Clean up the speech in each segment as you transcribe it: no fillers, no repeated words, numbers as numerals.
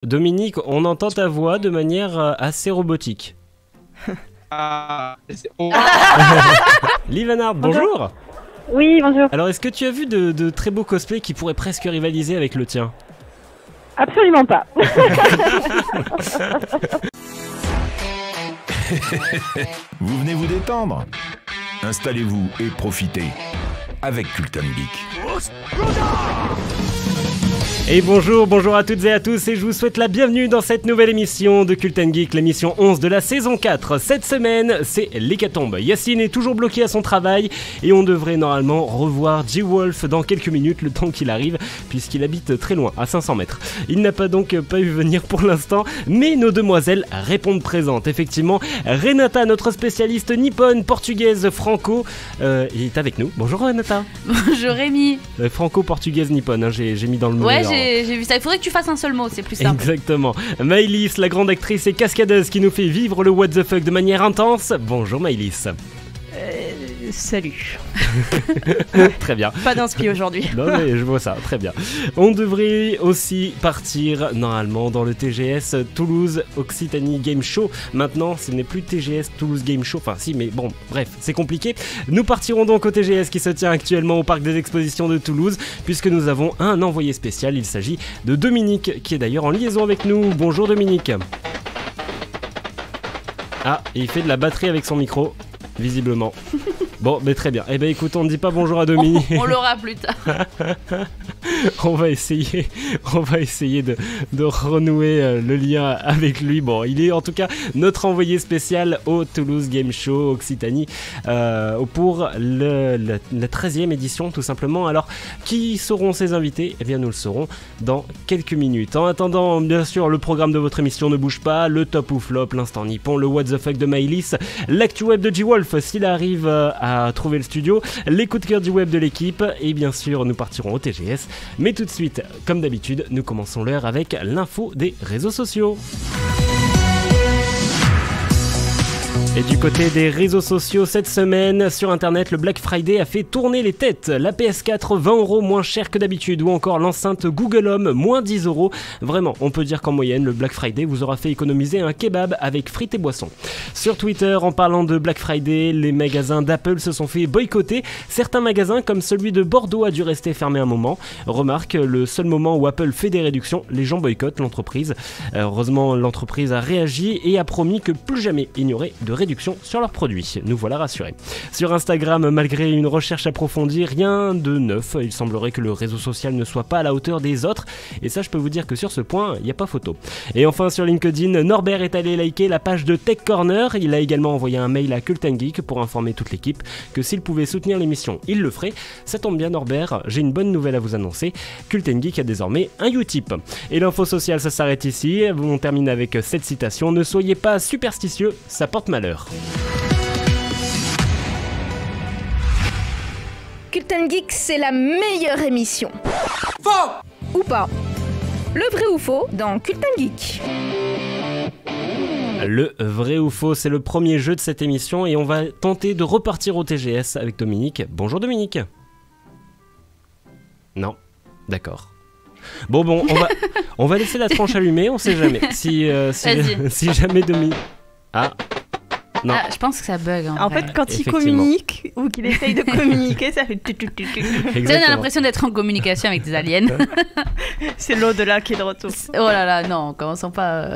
Dominique, on entend ta voix de manière assez robotique. Livanard, bonjour. Oui, bonjour. Alors, est-ce que tu as vu de très beaux cosplays qui pourraient presque rivaliser avec le tien? Absolument pas. Vous venez vous détendre? Installez-vous et profitez avec Culton Geek. Et bonjour à toutes et à tous, et je vous souhaite la bienvenue dans cette nouvelle émission de Culton Geek, l'émission 11 de la saison 4. Cette semaine, c'est l'hécatombe. Yacine est toujours bloqué à son travail, et on devrait normalement revoir G-Wolf dans quelques minutes, le temps qu'il arrive, puisqu'il habite très loin, à 500 mètres. Il n'a donc pas eu venir pour l'instant, mais nos demoiselles répondent présentes. Effectivement, Renata, notre spécialiste nippone, portugaise, franco, est avec nous. Bonjour Renata. Bonjour Rémi. Franco-portugaise nippone, hein, j'ai mis dans le mot. Ouais, j'ai vu ça. Il faudrait que tu fasses un seul mot, c'est plus simple. Exactement. Maëlys, la grande actrice et cascadeuse qui nous fait vivre le what the fuck de manière intense. Bonjour Maëlys. Salut. Très bien. Pas d'inspi aujourd'hui. Non mais je vois ça, très bien. On devrait aussi partir normalement dans le TGS Toulouse Occitanie Game Show. Maintenant, ce n'est plus TGS Toulouse Game Show. Enfin si, mais bon, bref, c'est compliqué. Nous partirons donc au TGS qui se tient actuellement au Parc des Expositions de Toulouse, puisque nous avons un envoyé spécial. Il s'agit de Dominique, qui est d'ailleurs en liaison avec nous. Bonjour Dominique. Ah, il fait de la batterie avec son micro, visiblement. Bon, mais très bien. Eh ben écoute, on ne dit pas bonjour à Dominique. On l'aura plus tard. on va essayer de renouer le lien avec lui. Bon, il est en tout cas notre envoyé spécial au Toulouse Game Show Occitanie pour la 13e édition tout simplement. Alors, qui seront ses invités? Eh bien, nous le saurons dans quelques minutes. En attendant, bien sûr, le programme de votre émission ne bouge pas. Le top ou flop, l'instant nippon, le what the fuck de Maëlys, l'actu web de G-Wolf s'il arrive à trouver le studio, les coups de cœur du web de l'équipe, et bien sûr nous partirons au TGS. Mais tout de suite, comme d'habitude, nous commençons l'heure avec l'info des réseaux sociaux. Et du côté des réseaux sociaux, cette semaine, sur internet, le Black Friday a fait tourner les têtes. La PS4, 20€ moins cher que d'habitude, ou encore l'enceinte Google Home, moins 10€. Vraiment, on peut dire qu'en moyenne, le Black Friday vous aura fait économiser un kebab avec frites et boissons. Sur Twitter, en parlant de Black Friday, les magasins d'Apple se sont fait boycotter. Certains magasins, comme celui de Bordeaux, a dû rester fermé un moment. Remarque, le seul moment où Apple fait des réductions, les gens boycottent l'entreprise. Heureusement, l'entreprise a réagi et a promis que plus jamais il n'y aurait de réduction sur leurs produits. Nous voilà rassurés. Sur Instagram, malgré une recherche approfondie, rien de neuf. Il semblerait que le réseau social ne soit pas à la hauteur des autres. Et ça, je peux vous dire que sur ce point, il n'y a pas photo. Et enfin, sur LinkedIn, Norbert est allé liker la page de Tech Corner. Il a également envoyé un mail à Culton Geek pour informer toute l'équipe que s'il pouvait soutenir l'émission, il le ferait. Ça tombe bien Norbert, j'ai une bonne nouvelle à vous annoncer. Culton Geek a désormais un Utip. Et l'info sociale, ça s'arrête ici. On termine avec cette citation: ne soyez pas superstitieux, ça porte malheur. Culton Geek, c'est la meilleure émission. Faux ou pas? Le vrai ou faux dans Culton Geek. Le vrai ou faux, c'est le premier jeu de cette émission et on va tenter de repartir au TGS avec Dominique. Bonjour Dominique. Non, d'accord. Bon, on va laisser la tranche allumée, on sait jamais. Si jamais Dominique... Ah non. Ah, je pense que ça bug. En fait, quand il communique ou qu'il essaye de communiquer, ça fait tu. On a l'impression d'être en communication avec des aliens. C'est l'au-delà qui est de retour. Oh là là, non, commençons pas.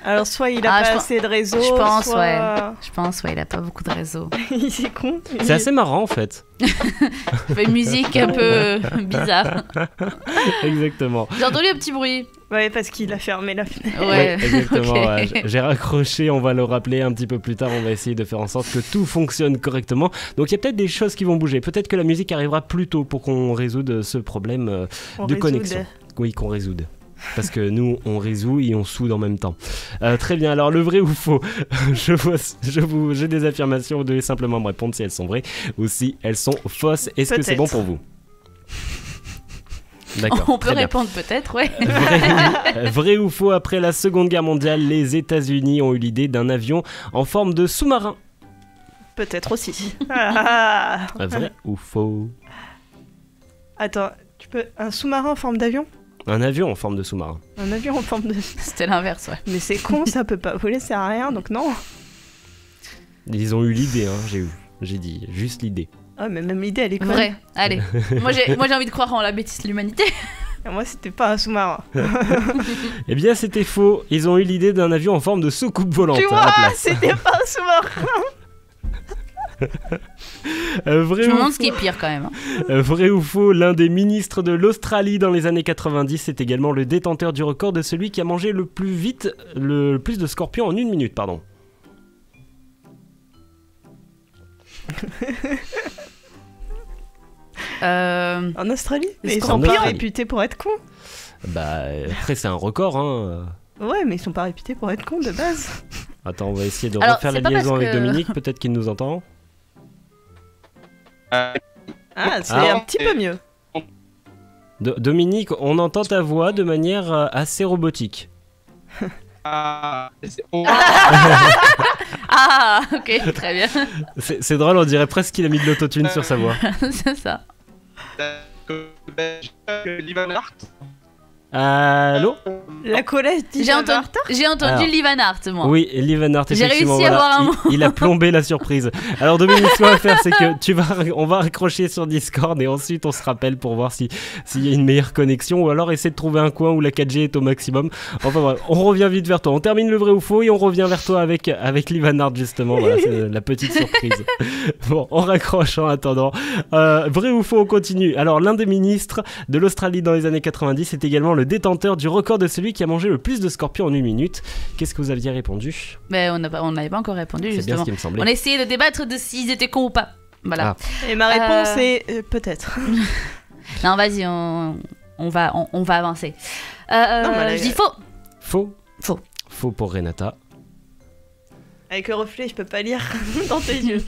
Alors, soit il a pas assez de réseau, je pense, soit... il a pas beaucoup de réseau. C'est con. C'est assez marrant en fait. Il fait une musique un peu bizarre. Exactement. J'ai entendu un petit bruit. Ouais, parce qu'il a fermé la fenêtre. Ouais, exactement. Okay. Ouais. J'ai raccroché, on va le rappeler un petit peu plus tard. On va essayer de faire en sorte que tout fonctionne correctement. Donc il y a peut-être des choses qui vont bouger. Peut-être que la musique arrivera plus tôt pour qu'on résoudre ce problème de connexion. Oui, qu'on résoudre. Parce que nous, on résout et on soude en même temps. Très bien, alors le vrai ou faux? J'ai des affirmations, vous devez simplement me répondre si elles sont vraies ou si elles sont fausses. Est-ce que c'est bon pour vous? D'accord, on peut répondre peut-être, ouais. Vrai ou faux, après la Seconde Guerre mondiale, les États-Unis ont eu l'idée d'un avion en forme de sous-marin? Peut-être aussi. Vrai ou faux? Attends, un sous-marin en forme d'avion? Un avion en forme de sous-marin. Un avion en forme de... C'était l'inverse, ouais. Mais c'est con, ça peut pas voler, ça sert à rien, donc non. Ils ont eu l'idée, hein, j'ai dit juste l'idée. Ah, mais même l'idée, elle est conne. Vrai, allez. Moi j'ai envie de croire en la bêtise de l'humanité. Moi, c'était pas un sous-marin. Eh bien, c'était faux. Ils ont eu l'idée d'un avion en forme de soucoupe volante Tu à la vois, place. c'était pas un sous-marin. Vrai, Je me ou demande faux, ce qui est pire quand même. vrai ou faux, l'un des ministres de l'Australie dans les années 90 est également le détenteur du record de celui qui a mangé le plus de scorpions en 1 minute, pardon. En Australie. Mais ils En sont pas Australie. réputés pour être cons. Bah, après, c'est un record, hein. Ouais, mais ils sont pas réputés pour être cons de base. Attends, on va essayer de Alors, refaire la c'est pas liaison parce avec que- Dominique, peut-être qu'il nous entend. Ah, c'est Ah. un petit peu mieux. Dominique, on entend ta voix de manière assez robotique. Ah, ok, très bien. C'est drôle, on dirait presque qu'il a mis de l'autotune sur sa voix. C'est ça. Allô? La collège dit J'ai entendu Alors. Liv Van Hart, moi. Oui, Liv Van Hart, J'ai effectivement. réussi à voilà. avoir un mot. Il a plombé la surprise. Alors Dominique, ce qu'on va faire, c'est que on va raccrocher sur Discord et ensuite on se rappelle pour voir s'il y a une meilleure connexion ou alors essayer de trouver un coin où la 4G est au maximum. Enfin bref, on revient vite vers toi. On termine le vrai ou faux et on revient vers toi avec Liv Van Hart justement. Voilà, c'est la petite surprise. Bon, on raccroche en attendant. Vrai ou faux, on continue. Alors l'un des ministres de l'Australie dans les années 90 est également le détenteur du record de celui qui a mangé le plus de scorpions en 1 minute. Qu'est-ce que vous aviez répondu? Mais on n'avait pas encore répondu, C'est bien justement. ce qui me semblait. On essayait de débattre de s'ils étaient cons ou pas. Voilà. Et ma réponse est peut-être. Non, vas-y, on va avancer. Non, mais je dis faux. Faux. Faux. Faux pour Renata. Avec le reflet, je peux pas lire dans tes yeux.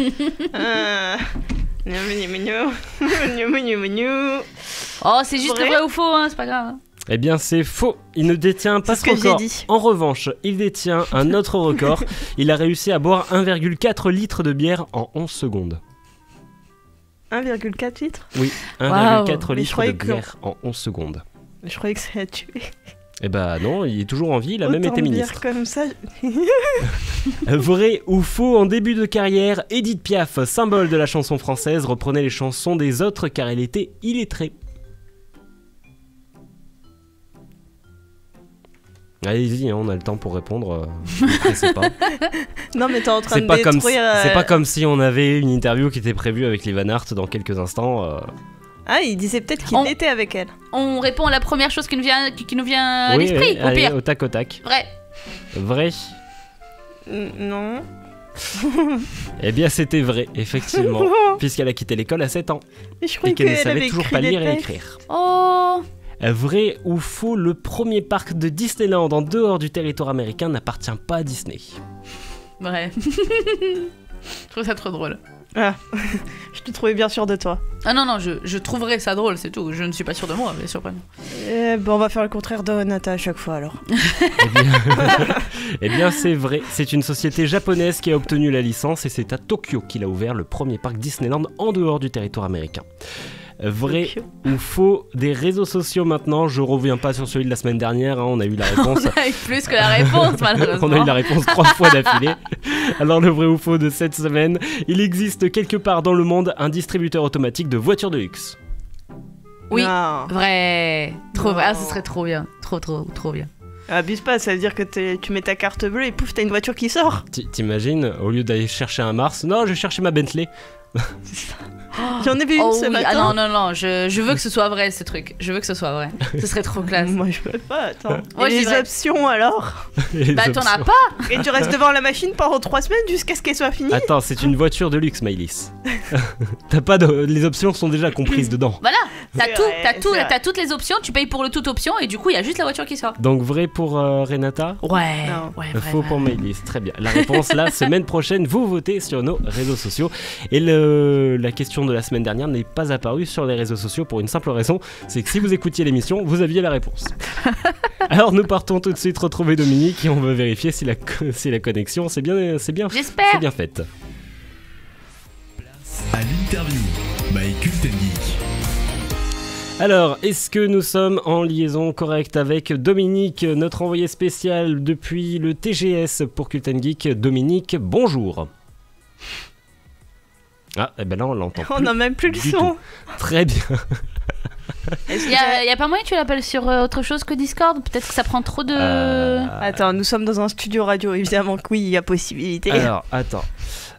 Oh, c'est juste Vrai vrai ou faux, hein, c'est pas grave. Eh bien, c'est faux. Il ne détient pas C'est ce ce que j'ai record. dit. En revanche, il détient un autre record. Il a réussi à boire 1,4 litres de bière en 11 secondes. 1,4 litres. Oui, 1,4 Mais je litres de croyais que- bière en 11 secondes. Je croyais que ça a tué. Eh ben non, il est toujours en vie, il a même Autant été de bière ministre. comme ça. Vrai ou faux, en début de carrière, Edith Piaf, symbole de la chanson française, reprenait les chansons des autres car elle était illettrée. Allez-y, hein, on a le temps pour répondre. Ne vous pressez pas. Non, mais t'es en train C'est de pas, comme détruire. si, c'est pas comme si on avait une interview qui était prévue avec Liv Van Hart dans quelques instants. Ah, il disait peut-être qu'il On- était avec elle. On répond à la première chose qui nous vient à Oui, l'esprit, oui, au allez, pire. au tac au tac. Vrai. Vrai? Non. Eh bien, c'était vrai, effectivement. Puisqu'elle a quitté l'école à 7 ans. Mais je Et croyais qu'elle ne qu'elle savait avait toujours écrit pas des lire et textes. écrire. Oh. Vrai ou faux, le premier parc de Disneyland en dehors du territoire américain n'appartient pas à Disney. Vrai. Je trouve ça trop drôle. Ah, je te trouvais bien sûr de toi. Ah non, je trouverais ça drôle, c'est tout. Je ne suis pas sûre de moi, mais surprenant. Bon, on va faire le contraire de Renata à chaque fois alors. Eh bien, c'est vrai. C'est une société japonaise qui a obtenu la licence et c'est à Tokyo qu'il a ouvert le premier parc Disneyland en dehors du territoire américain. Vrai Tokyo. ou faux, des réseaux sociaux maintenant. Je reviens pas sur celui de la semaine dernière, hein, on a eu la réponse. On a eu plus que la réponse, malheureusement. On a eu la réponse 3 fois d'affilée. Alors le vrai ou faux de cette semaine, il existe quelque part dans le monde un distributeur automatique de voitures de luxe. Oui. Non. Vrai. Trop Non. vrai. Ah, ce serait trop bien. Trop bien. Abuse pas, ça veut dire que tu mets ta carte bleue et pouf, t'as une voiture qui sort. T'imagines, au lieu d'aller chercher un Mars, non, je vais chercher ma Bentley. J'en ai vu une Oh ce oui. matin. Ah non, je veux que ce soit vrai, ce truc. Je veux que ce soit vrai. Ce serait trop classe. Moi je peux pas, attends. Moi, Et je les dirais- options alors? Les Bah, t'en as options. pas. Et tu restes devant la machine pendant 3 semaines jusqu'à ce qu'elle soit finie? Attends, c'est une voiture de luxe, Maëlys. T'as pas les options sont déjà comprises dedans. Voilà. T'as C'est tout. vrai, T'as tout. c'est vrai. T'as toutes les options. Tu payes pour le toute option et du coup, il y a juste la voiture qui sort. Donc vrai pour Renata, Ouais. Non. Ouais. Vrai, faux vrai. pour Maëlys. Très bien. La réponse la semaine prochaine, vous votez sur nos réseaux sociaux. Et la question de la semaine dernière n'est pas apparue sur les réseaux sociaux pour une simple raison, c'est que si vous écoutiez l'émission, vous aviez la réponse. Alors nous partons tout de suite retrouver Dominique et on va vérifier si la connexion c'est bien J'espère. faite. À l'interview by Cult & Geek. Alors, est-ce que nous sommes en liaison correcte avec Dominique, notre envoyé spécial depuis le TGS pour Culten Geek? Dominique, bonjour. Ah, et ben là on l'entend. On n'a même plus le son. Tout. Très bien. Il y a pas moyen que tu l'appelles sur autre chose que Discord? Peut-être que ça prend trop de... Attends, nous sommes dans un studio radio, évidemment que oui, il y a possibilité. Alors, attends.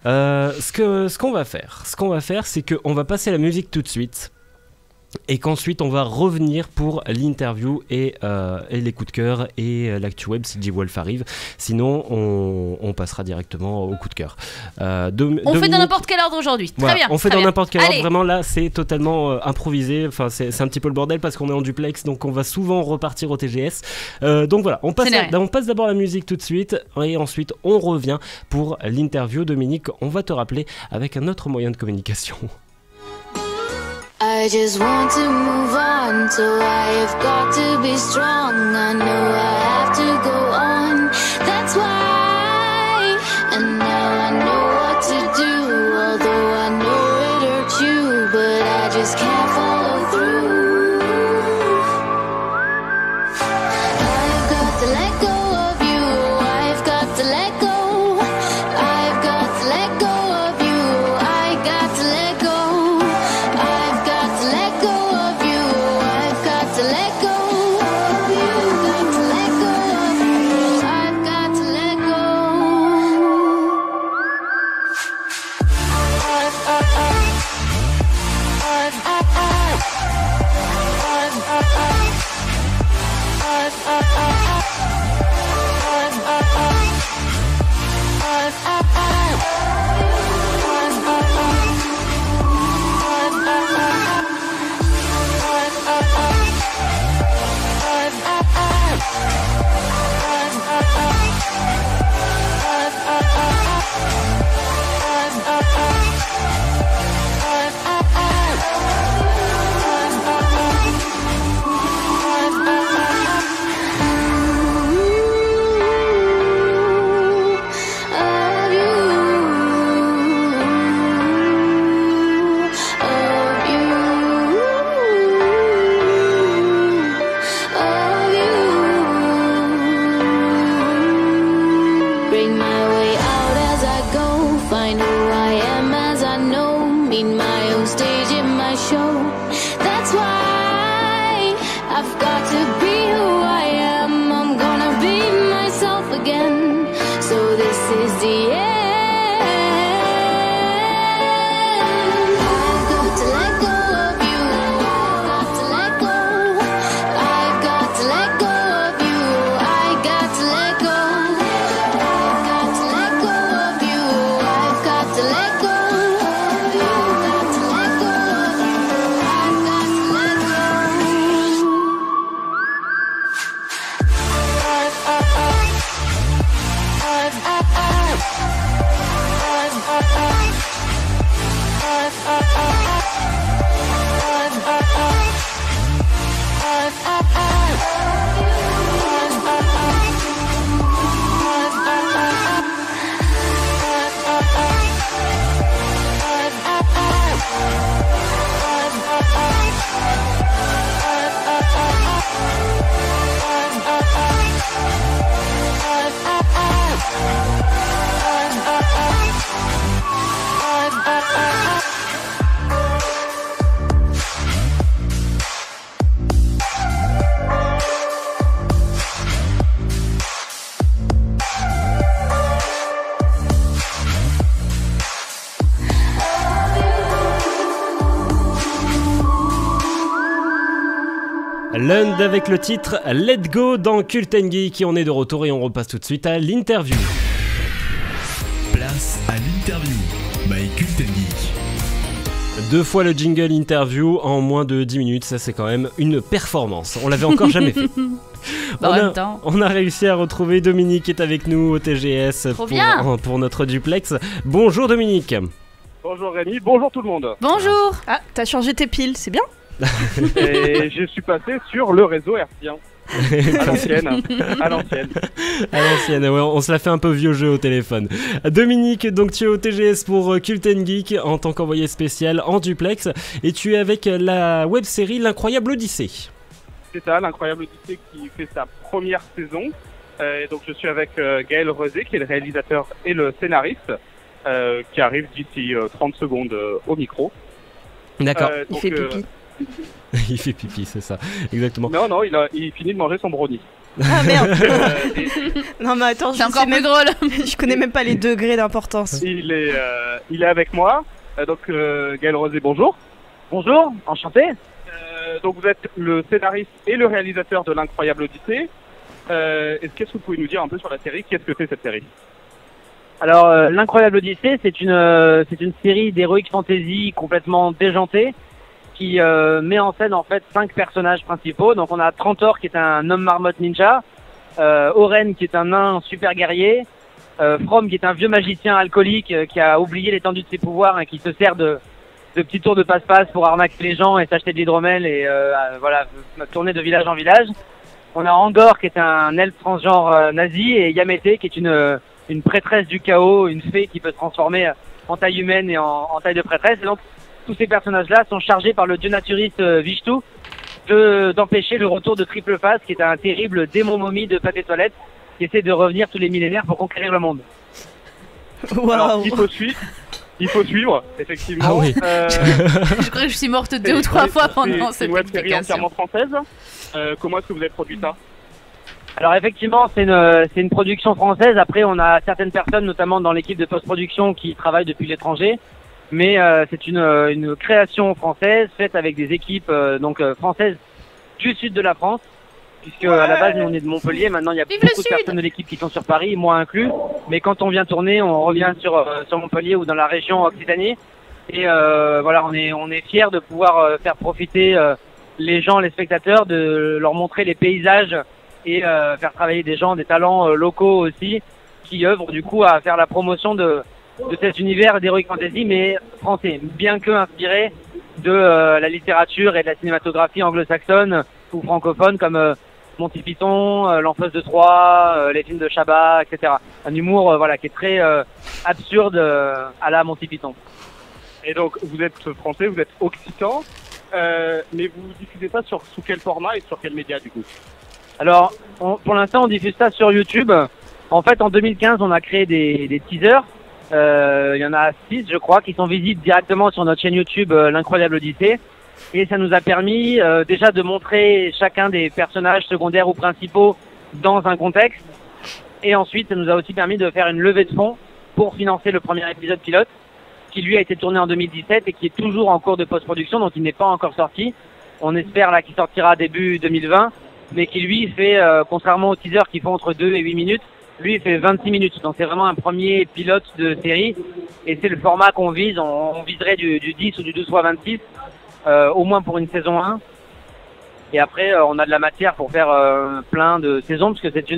Ce qu'on va faire, c'est qu'on va passer la musique tout de suite. Et qu'ensuite on va revenir pour l'interview et les coups de cœur et l'actu web si J-Wolf arrive. Sinon on passera directement au coup de cœur. On fait dans n'importe quel ordre aujourd'hui. Très voilà, bien. On fait dans n'importe quel ordre. Allez. Vraiment là c'est totalement improvisé. Enfin c'est un petit peu le bordel parce qu'on est en duplex donc on va souvent repartir au TGS. Donc voilà, on passe d'abord la musique tout de suite et ensuite on revient pour l'interview. Dominique, on va te rappeler avec un autre moyen de communication. I just want to move on, so I have got to be strong. I know I have to go on, that's why. And now I know what to do, although I know it hurts you, but I just can't follow through. I've got to let go of you, I've got to let go. I've got to let go of you, I got to let go. Lund avec le titre Let Go dans Culten Geek. On est de retour et on repasse tout de suite à l'interview. Place à l'interview by Culten Geek. 2 fois le jingle interview en moins de 10 minutes, ça c'est quand même une performance. On l'avait encore jamais fait. On a réussi à retrouver Dominique qui est avec nous au TGS pour notre duplex. Bonjour Dominique. Bonjour Rémi, bonjour tout le monde. Bonjour. Ah, t'as changé tes piles, c'est bien. Et je suis passé sur le réseau hertzien. À l'ancienne. À l'ancienne. À l'ancienne, ouais, on se l'a fait un peu vieux jeu au téléphone. Dominique, donc tu es au TGS pour Cult & Geek en tant qu'envoyé spécial en duplex et tu es avec la web-série L'Incroyable Odyssée. C'est ça, l'Incroyable Odyssée qui fait sa première saison. Et donc je suis avec Gaël Rezé qui est le réalisateur et le scénariste qui arrive d'ici 30 secondes au micro. D'accord. Il fait pipi. Il fait pipi, c'est ça, exactement. Non, il finit de manger son brownie. Ah merde. Non mais attends, C'est encore plus drôle. Je connais même pas les degrés d'importance. Il est avec moi. Donc Gaël Rezé, bonjour. Bonjour, enchanté. Donc vous êtes le scénariste et le réalisateur de l'Incroyable Odyssée. Qu'est-ce que vous pouvez nous dire un peu sur la série? Qu'est-ce que c'est cette série? Alors, l'Incroyable Odyssée, c'est une série d'heroic fantasy complètement déjantée qui met en scène en fait 5 personnages principaux. Donc on a Trantor qui est un homme marmotte ninja, Oren qui est un nain super guerrier, From qui est un vieux magicien alcoolique qui a oublié l'étendue de ses pouvoirs et qui se sert de petits tours de passe-passe pour arnaquer les gens et s'acheter de l'hydromel et voilà, tourner de village en village. On a Angor qui est un elfe transgenre nazi et Yamete qui est une prêtresse du chaos, une fée qui peut se transformer en taille humaine et en taille de prêtresse. Et donc tous ces personnages-là sont chargés par le dieu naturiste Vishtu d'empêcher le retour de Triple Face qui est un terrible démon momie de pâté toilette qui essaie de revenir tous les millénaires pour conquérir le monde. Waouh. Alors, il faut suivre, effectivement. Ah oui. Je crois que je suis morte 2 ou 3 fois pendant C'est cette une web série explication. entièrement française. Comment est-ce que vous avez produit ça? Alors effectivement, c'est une production française. Après, on a certaines personnes, notamment dans l'équipe de post-production, qui travaillent depuis l'étranger. Mais c'est une création française faite avec des équipes françaises du sud de la France. Puisque à la base, nous on est de Montpellier. Maintenant, il y a Vive le beaucoup de Sud. personnes de l'équipe qui sont sur Paris, moi inclus. Mais quand on vient tourner, on revient sur Montpellier ou dans la région Occitanie. Et voilà, on est fiers de pouvoir faire profiter les gens, les spectateurs, de leur montrer les paysages et faire travailler des gens, des talents locaux aussi, qui œuvrent du coup à faire la promotion de cet univers d'Heroic Fantasy, mais français, bien que inspiré de la littérature et de la cinématographie anglo-saxonne ou francophone comme Monty Python, L'Enfeuse de Troie, les films de Chabat, etc. Un humour voilà qui est très absurde à la Monty Python. Et donc, vous êtes français, vous êtes occitan, mais vous diffusez ça sous quel format et sur quel média du coup? Alors, pour l'instant, on diffuse ça sur YouTube. En fait, en 2015, on a créé des teasers. Il y en a 6, je crois, qui sont visibles directement sur notre chaîne YouTube L'Incroyable Odyssée. Et ça nous a permis déjà de montrer chacun des personnages secondaires ou principaux dans un contexte. Et ensuite, ça nous a aussi permis de faire une levée de fonds pour financer le premier épisode pilote, qui lui a été tourné en 2017 et qui est toujours en cours de post-production, donc il n'est pas encore sorti. On espère là qu'il sortira début 2020, mais qui lui fait, contrairement aux teasers qui font entre 2 et 8 minutes, lui il fait 26 minutes. Donc c'est vraiment un premier pilote de série et c'est le format qu'on vise. On viserait du 10 ou du 12 x 26, au moins pour une saison 1. Et après on a de la matière pour faire plein de saisons, parce que c'est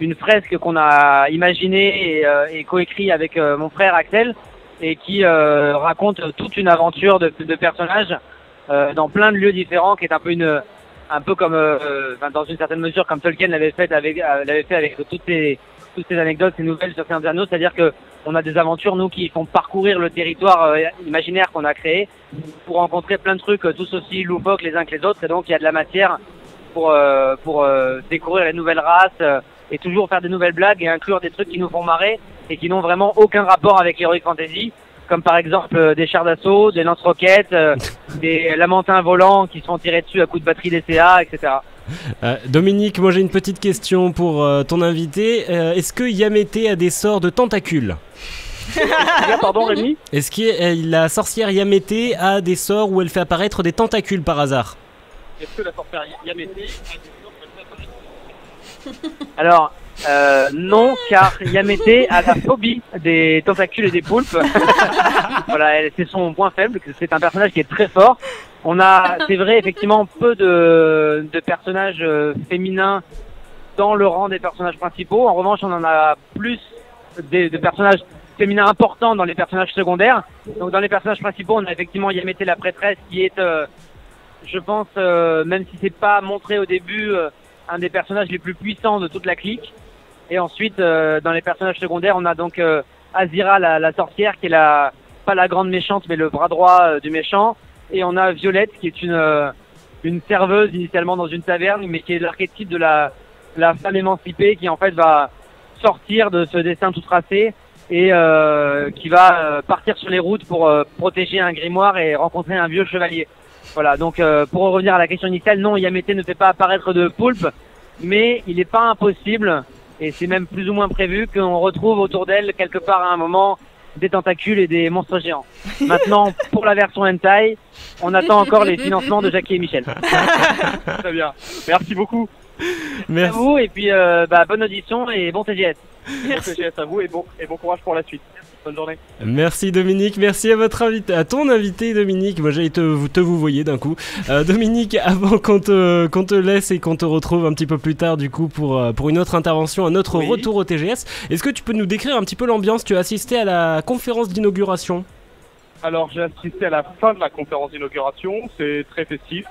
une fresque qu'on a imaginée et coécrit avec mon frère Axel, et qui raconte toute une aventure de personnages dans plein de lieux différents, qui est un peu comme dans une certaine mesure comme Tolkien l'avait fait avec toutes ces anecdotes, ces nouvelles sur Seigneur des Anneaux, c'est-à-dire que on a des aventures nous qui font parcourir le territoire imaginaire qu'on a créé pour rencontrer plein de trucs tous aussi loufoques les uns que les autres, et donc il y a de la matière pour découvrir les nouvelles races et toujours faire des nouvelles blagues et inclure des trucs qui nous font marrer et qui n'ont vraiment aucun rapport avec l'Heroic Fantasy, comme par exemple des chars d'assaut, des lance-roquettes, des lamentins volants qui sont tirés dessus à coups de batterie DCA, etc. Dominique, moi j'ai une petite question pour ton invité. Est-ce que Yamete a des sorts de tentacules? Pardon Rémi? Est-ce que la sorcière Yamete a des sorts où elle fait apparaître des tentacules par hasard? Est-ce que la sorcière Yamete a des sorts qu'elle fait apparaître? Alors, non, car Yamete a la phobie des tentacules et des poulpes. Voilà, c'est son point faible. C'est un personnage qui est très fort. On a, c'est vrai, effectivement, peu de personnages féminins dans le rang des personnages principaux. En revanche, on en a plus de personnages féminins importants dans les personnages secondaires. Donc, dans les personnages principaux, on a effectivement Yamete la prêtresse, qui est, je pense, même si c'est pas montré au début, un des personnages les plus puissants de toute la clique. Et ensuite, dans les personnages secondaires, on a donc Azira, la sorcière, qui est pas la grande méchante, mais le bras droit du méchant. Et on a Violette, qui est une serveuse initialement dans une taverne, mais qui est l'archétype de la femme émancipée, qui en fait va sortir de ce destin tout tracé et qui va partir sur les routes pour protéger un grimoire et rencontrer un vieux chevalier. Voilà, donc pour revenir à la question initiale, non, Yamete ne fait pas apparaître de poulpe, mais il n'est pas impossible, et c'est même plus ou moins prévu, qu'on retrouve autour d'elle, quelque part à un moment, des tentacules et des monstres géants. Maintenant, pour la version hentai, on attend encore les financements de Jackie et Michel. Très bien. Merci beaucoup. Merci. À vous, et puis bonne audition et bon TGS. Bon TGS à vous et bon courage pour la suite. Bonne journée. Merci Dominique, merci à ton invité Dominique. Moi j'allais te vous voyez d'un coup. Dominique, avant qu'on te laisse et qu'on te retrouve un petit peu plus tard du coup pour une autre intervention, un autre retour au TGS, est-ce que tu peux nous décrire un petit peu l'ambiance? Tu as assisté à la conférence d'inauguration? Alors j'ai assisté à la fin de la conférence d'inauguration, c'est très festif,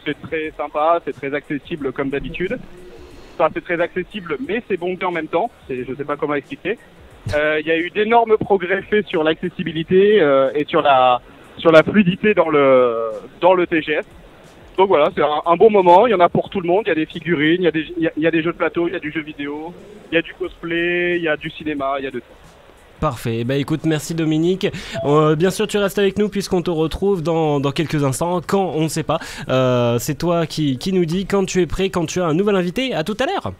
c'est très sympa, c'est très accessible comme d'habitude. Enfin c'est très accessible mais c'est bon en même temps, je sais pas comment expliquer. Il y a eu d'énormes progrès faits sur l'accessibilité et sur la fluidité dans le TGS. Donc voilà, c'est un bon moment, il y en a pour tout le monde, il y a des figurines, il y a des jeux de plateau, il y a du jeu vidéo, il y a du cosplay, il y a du cinéma, il y a de tout. Parfait, bah écoute, merci Dominique. Bien sûr tu restes avec nous puisqu'on te retrouve dans quelques instants, quand on ne sait pas. C'est toi qui nous dis quand tu es prêt, quand tu as un nouvel invité. À tout à l'heure.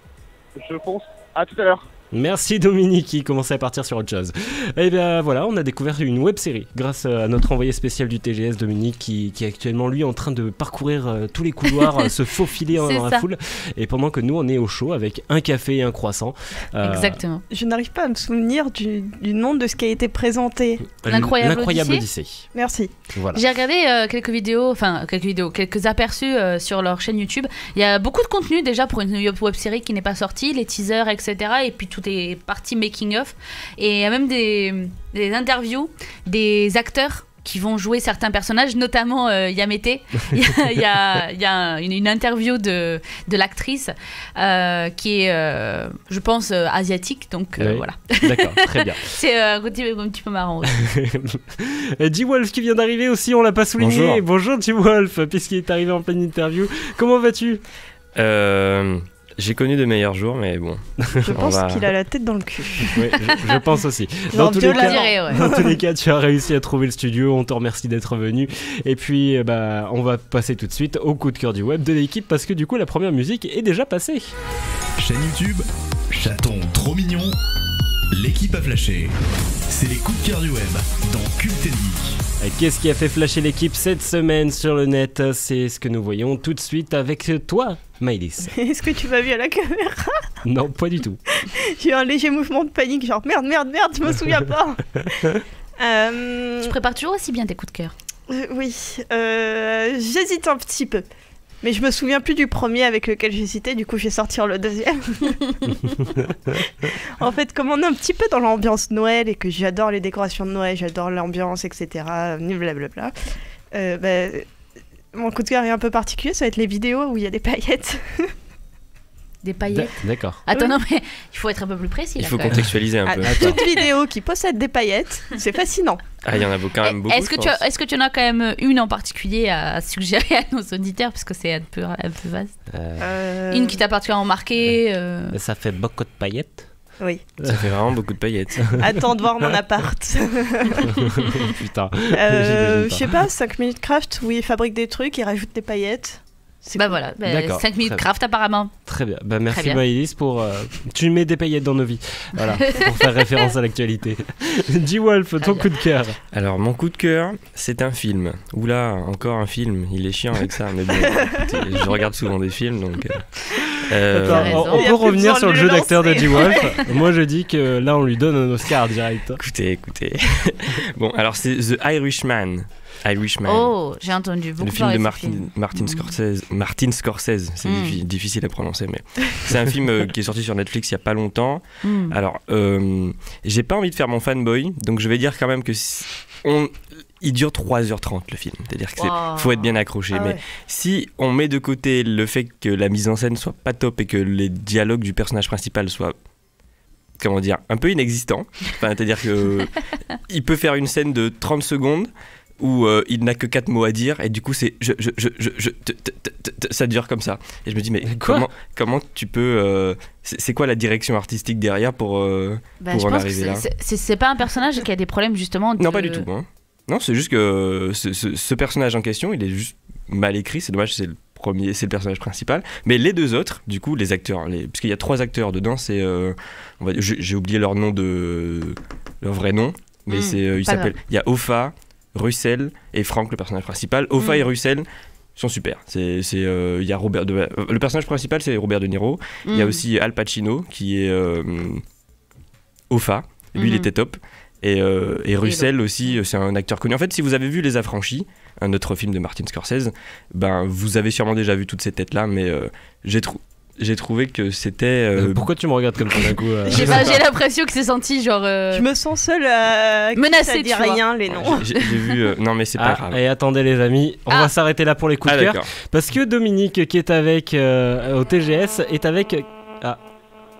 Je pense, à tout à l'heure. Merci Dominique qui commençait à partir sur autre chose. Et bien voilà, on a découvert une web série grâce à notre envoyé spécial du TGS Dominique qui est actuellement lui en train de parcourir tous les couloirs, se faufiler dans la foule, et pendant que nous on est au chaud avec un café et un croissant. Exactement. Je n'arrive pas à me souvenir du nom de ce qui a été présenté. L'incroyable Odyssée. Merci. Voilà. J'ai regardé quelques aperçus sur leur chaîne YouTube. Il y a beaucoup de contenu déjà pour une web série qui n'est pas sortie, les teasers, etc. Et puis toutes les parties making of. Et il y a même des interviews des acteurs qui vont jouer certains personnages, notamment Yamete. Il y a une interview de l'actrice qui est, je pense, asiatique. Donc voilà. D'accord, très bien. C'est un petit peu marrant aussi. G-Wolf qui vient d'arriver aussi, on l'a pas souligné. Bonjour G-Wolf, puisqu'il est arrivé en pleine interview. Comment vas-tu? J'ai connu de meilleurs jours, mais bon. Je pense qu'il a la tête dans le cul. Oui, je pense aussi. Dans tous les cas, tu as réussi à trouver le studio. On te remercie d'être venu. Et puis, on va passer tout de suite au coup de cœur du web de l'équipe parce que du coup, la première musique est déjà passée. Chaîne YouTube, chaton trop mignon, l'équipe a flashé. C'est les coups de cœur du web dans Cult & Geek. Qu'est-ce qui a fait flasher l'équipe cette semaine sur le net? C'est ce que nous voyons tout de suite avec toi, Maëlys. Est-ce que tu m'as vu à la caméra? Non, pas du tout. J'ai eu un léger mouvement de panique, genre merde, je me souviens pas. Tu prépares toujours aussi bien tes coups de cœur? Oui, j'hésite un petit peu. Mais je me souviens plus du premier avec lequel j'ai cité, du coup je vais sortir le deuxième. En fait, comme on est un petit peu dans l'ambiance Noël et que j'adore les décorations de Noël, j'adore l'ambiance, etc. Blablabla. Mon coup de cœur est un peu particulier, ça va être les vidéos où il y a des paillettes. Des paillettes. D'accord. Attends, non, mais il faut être un peu plus précis. Il faut contextualiser un peu. Toute vidéo qui possède des paillettes, c'est fascinant. Ah, il y en a quand même beaucoup. Est-ce que tu en as quand même une en particulier à suggérer à nos auditeurs, parce que c'est un peu vaste. Une qui t'a particulièrement marqué. Ça fait beaucoup de paillettes. Oui. Ça fait vraiment beaucoup de paillettes. Attends de voir mon appart. Putain. Je sais pas, 5 minutes craft où ils fabriquent des trucs, ils rajoutent des paillettes. Voilà, 5 minutes craft apparemment. Très bien, merci Maëlys pour... tu mets des paillettes dans nos vies, voilà, pour faire référence à l'actualité. G-Wolf, ton coup de cœur. Alors mon coup de cœur, c'est un film. Oula, encore un film, il est chiant avec ça, mais bon, écoutez, je regarde souvent des films, donc... on peut revenir sur le jeu d'acteur de G-Wolf. Moi je dis que là on lui donne un Oscar direct. Écoutez. Bon, alors c'est The Irishman. Oh, j'ai entendu beaucoup. Le film de Martin Scorsese, c'est difficile à prononcer, mais c'est un film qui est sorti sur Netflix il y a pas longtemps. Alors, j'ai pas envie de faire mon fanboy, donc je vais dire quand même que il dure 3h30 le film, c'est-à-dire qu'il Wow. faut être bien accroché. Ah mais ouais. si on met de côté le fait que la mise en scène soit pas top et que les dialogues du personnage principal soient, comment dire, un peu inexistants, enfin, c'est-à-dire que il peut faire une scène de 30 secondes où il n'a que 4 mots à dire et du coup c'est ça dure comme ça. Et je me dis mais Quoi comment tu peux c'est quoi la direction artistique derrière pour Bah, je en pense que arriver là? c'est pas un personnage qui a des problèmes justement. Non, pas du tout. Hein. Non, c'est juste que ce personnage en question, il est juste mal écrit. C'est dommage, c'est le personnage principal. Mais les deux autres, du coup, les acteurs, parce qu'il y a 3 acteurs dedans, c'est, j'ai oublié leur nom leur vrai nom, mais il y a Hoffa, Russell et Frank, le personnage principal. Hoffa et Russell sont super. Il y a le personnage principal, c'est Robert De Niro. Il y a aussi Al Pacino qui est Hoffa. Lui, il était top. Et Russell aussi, c'est un acteur connu. En fait, si vous avez vu Les Affranchis, un autre film de Martin Scorsese, ben, vous avez sûrement déjà vu toutes ces têtes-là, mais j'ai trouvé que c'était... Pourquoi tu me regardes comme ça d'un coup J'ai l'impression que c'est senti genre... Je me sens seule à menacée, ça dit tu vois. rien les noms. J'ai vu... non, mais c'est pas grave. Et attendez les amis, on va s'arrêter là pour les coups de cœur. D'accord. Parce que Dominique, qui est avec au TGS, est avec...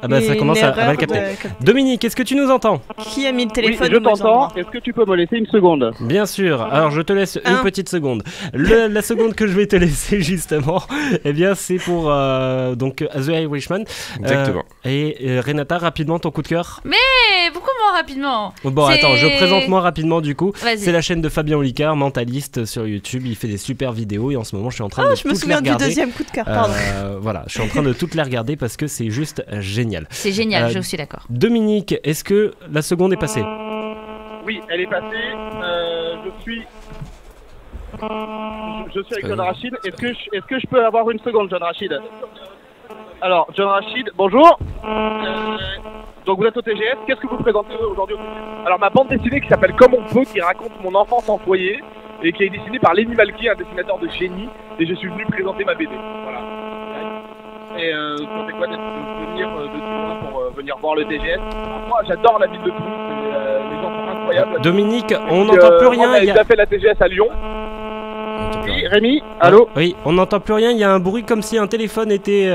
Ah bah ça commence à mal capter. Dominique, est-ce que tu nous entends? Qui a mis le téléphone Oui, je au mauvais t'entends. endroit? Est-ce que tu peux me laisser une seconde? Bien sûr, alors je te laisse une petite seconde. La seconde que je vais te laisser justement, eh bien c'est pour donc The Irishman. Exactement. Et Renata, rapidement ton coup de cœur. Mais pourquoi moi rapidement? Bon attends, je présente moi rapidement du coup. Vas-y. C'est la chaîne de Fabien Olicard, mentaliste sur YouTube. Il fait des super vidéos et en ce moment je suis en train de je me toutes les souviens du regarder. deuxième coup de cœur, pardon. Voilà, je suis en train de toutes les regarder parce que c'est juste génial. C'est génial, je suis d'accord. Dominique, est-ce que la seconde est passée? Oui, elle est passée. Je suis avec John Rachid. Est-ce que je peux avoir une seconde, John Rachid? Alors, John Rachid, bonjour. Donc vous êtes au TGS. Qu'est-ce que vous présentez aujourd'hui au TGS? Alors ma bande dessinée qui s'appelle Comme on peut, qui raconte mon enfance en foyer et qui est dessinée par Lenny Malky, un dessinateur de génie. Et je suis venu présenter ma BD. Voilà. Et ça fait quoi de venir de Toulouse pour venir voir le TGS? Moi j'adore la ville de Toulouse, les gens sont incroyables. Dominique, on n'entend plus rien. On a déjà fait la TGS à Lyon. Oui, Rémi, allô? Oui, on n'entend plus rien, il y a un bruit comme si un téléphone était,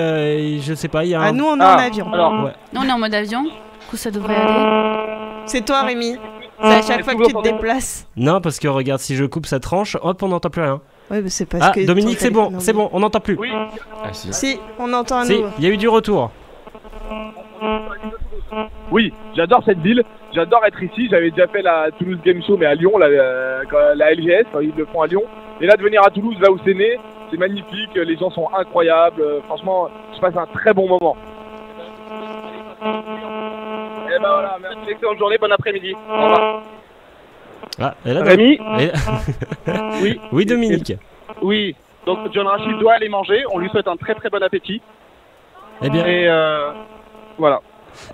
je sais pas, il y a un... Ah, nous on est en avion. Alors, ouais. Non, on est en mode avion. Du coup, ça devrait aller. C'est toi Rémi. C'est à chaque fois que tu te déplaces. Non, parce que regarde, si je coupe, ça tranche, hop, on n'entend plus rien. Ouais, mais c'est parce que... Dominique, c'est bon, on n'entend plus. Oui. Ah, si. Si, on entend à Si, nouveau. il y a eu du retour. Oui, j'adore cette ville, j'adore être ici. J'avais déjà fait la Toulouse Game Show, mais à Lyon, la LGS, quand ils le font à Lyon. Et là, de venir à Toulouse, là où c'est né, c'est magnifique. Les gens sont incroyables. Franchement, je passe un très bon moment. Et ben voilà, merci, excellente journée, bon après-midi. Au revoir. Ah, et là, Rémi Oui. Oui, Dominique. Oui, donc John Rachid doit aller manger. On lui souhaite un très très bon appétit. Eh bien, Et voilà.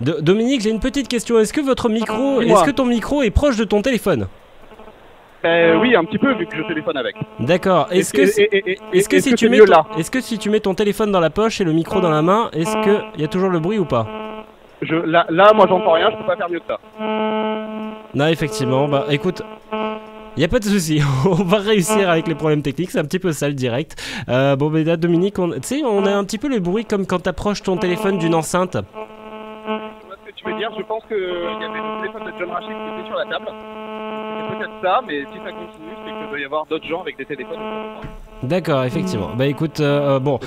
Dominique, j'ai une petite question. Est-ce que Dis-moi. est-ce que ton micro est proche de ton téléphone? Oui, un petit peu, vu que je téléphone avec. D'accord. Est-ce que si tu mets ton téléphone dans la poche et le micro dans la main, est-ce que il y a toujours le bruit ou pas? Là, moi, j'entends rien, je peux pas faire mieux que ça. Non, effectivement. Bah, écoute, y a pas de souci. On va réussir avec les problèmes techniques. C'est un petit peu ça le direct. Bon, mais là, Dominique, tu sais, on a un petit peu le bruit comme quand t'approches ton téléphone d'une enceinte. Je vois ce que tu veux dire. Je pense qu'il y avait le téléphone de John Rachid qui était sur la table. C'est peut-être ça, mais si ça continue, c'est qu'il doit y avoir d'autres gens avec des téléphones. D'accord, effectivement. Bah écoute, bon,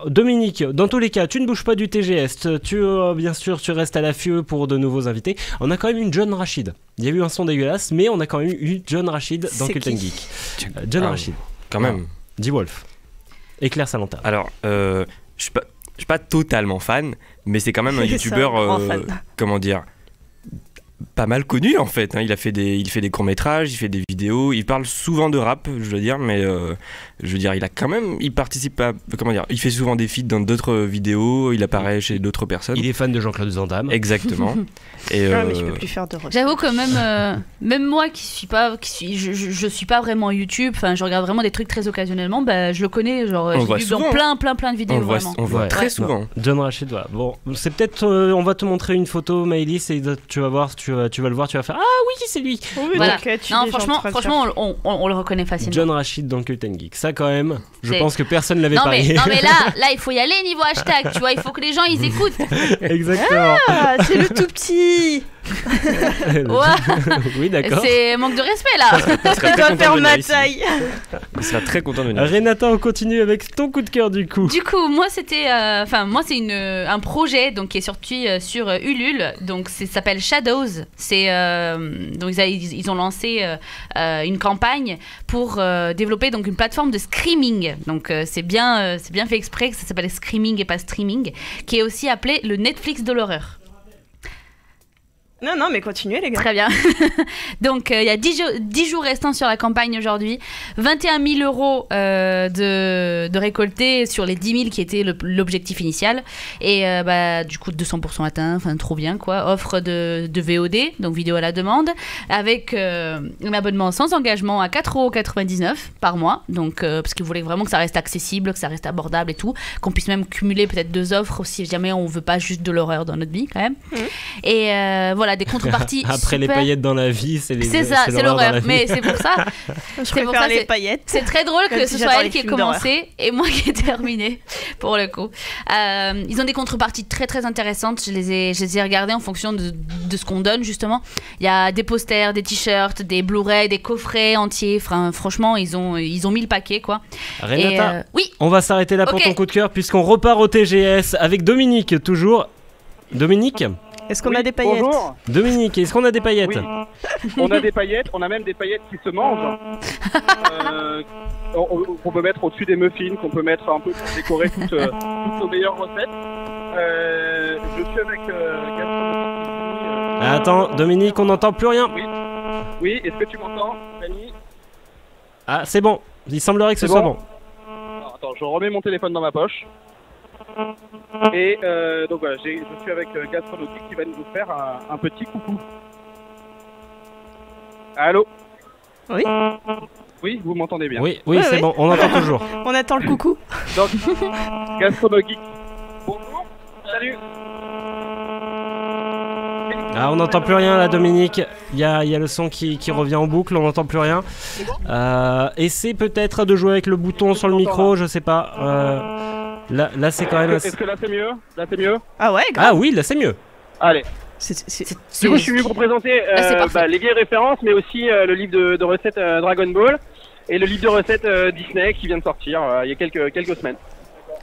Dominique, dans tous les cas, tu ne bouges pas du TGS. Bien sûr, tu restes à l'affût pour de nouveaux invités. On a quand même une John Rachid. Il y a eu un son dégueulasse, mais on a quand même eu John Rachid dans C'est Cult and qui Geek. John Rachid. Quand même. D-Wolf. Éclair sa lanterne. Alors, je suis pas totalement fan, mais c'est quand même un C'est youtubeur, ça, grand fan. comment dire, pas mal connu en fait. Hein. Il fait des courts-métrages, il fait des vidéos, il parle souvent de rap, je dois dire, mais je veux dire, il participe à, comment dire, il fait souvent des feats dans d'autres vidéos, il apparaît chez d'autres personnes. Il est fan de Jean-Claude Van Damme. Exactement. Et, mais je peux plus faire de retour. J'avoue que même moi je suis pas vraiment YouTube, enfin je regarde vraiment des trucs très occasionnellement, bah je le connais, genre On j'ai voit vu souvent. dans plein de vidéos on vraiment. voit Ouais. très Ouais. souvent. John Rachid, voilà. Bon, c'est peut-être, on va te montrer une photo, Maëlys, et tu vas voir, tu tu vas le voir, tu vas faire ah oui c'est lui. Oui, Voilà. t'inquiète, je suis Non, déjà en train de franchement, on le reconnaît facilement. John Rachid dans Cult & Geek. Ça quand même, je C'est- pense que personne l'avait Non parié. mais là, il faut y aller niveau hashtag, tu vois, il faut que les gens ils écoutent. Exactement. Ah, c'est le tout petit. Oui d'accord. C'est manque de respect là. Il doit faire ma taille. Il sera très content de venir. Renata, on continue avec ton coup de cœur du coup. Du coup, moi c'était, moi c'est un projet donc qui est sorti sur Ulule, donc ça s'appelle Shadows. C'est donc ils ont lancé une campagne pour développer donc une plateforme de streaming. Donc c'est bien fait exprès que ça s'appelle streaming et pas streaming, qui est aussi appelé le Netflix de l'horreur. Non, mais continuez les gars. Très bien. Donc, il y a 10 jours restants sur la campagne aujourd'hui. 21 000 euros de récoltés sur les 10 000 qui étaient l'objectif initial. Et du coup, 200% atteint. Enfin, trop bien, quoi. Offre de VOD, donc vidéo à la demande, avec un abonnement sans engagement à 4,99 € par mois. Donc, parce qu'ils voulaient vraiment que ça reste accessible, que ça reste abordable et tout. Qu'on puisse même cumuler peut-être 2 offres si jamais on veut pas juste de l'horreur dans notre vie, quand même. Et voilà, des contreparties. Après les super. paillettes dans la vie, c'est C'est l'horreur. Mais c'est pour ça. Je préfère les paillettes. C'est très drôle Même que si ce j'adore soit les elle qui ait films d'horreur. commencé et moi qui ai terminé, pour le coup. Ils ont des contreparties très très intéressantes. Je les ai regardées en fonction de ce qu'on donne, justement. Il y a des posters, des t-shirts, des Blu-ray, des coffrets entiers. Enfin, franchement, ils ont mis le paquet, quoi. Renata, oui. on va s'arrêter là pour Ok. ton coup de cœur puisqu'on repart au TGS avec Dominique toujours. Dominique, Est-ce qu'on a des paillettes? Bonjour. Dominique, est-ce qu'on a des paillettes? Oui. On a des paillettes, on a même des paillettes qui se mangent. Qu'on peut mettre au-dessus des muffins, qu'on peut mettre un peu pour décorer toutes nos meilleures recettes. Je suis avec Gaston. Attends, Dominique, on n'entend plus rien. Oui, est-ce que tu m'entends, Fanny? Ah, c'est bon. Il semblerait que ce C'est soit bon bon. Alors, attends, je remets mon téléphone dans ma poche. Et donc voilà, je suis avec Gastronomie qui va nous faire un petit coucou. Allô? Oui. Oui, vous m'entendez bien? Oui, Ouais, c'est ouais. bon, on entend toujours. On attend le coucou. Donc, Gastronomie. Bonjour. Salut. Ah, on n'entend plus rien là, Dominique. Il y a le son qui revient en boucle, on n'entend plus rien. Essaie peut-être de jouer avec le bouton sur le micro, je sais pas. Là c'est quand même. Est-ce que là c'est mieux? Là c'est mieux? Ah ouais, grave. Ah oui, là c'est mieux. Allez. C'est- Du coup, je suis venu pour présenter c'est parfait. les vieilles références, mais aussi le livre de recettes Dragon Ball et le livre de recettes Disney qui vient de sortir il y a quelques semaines.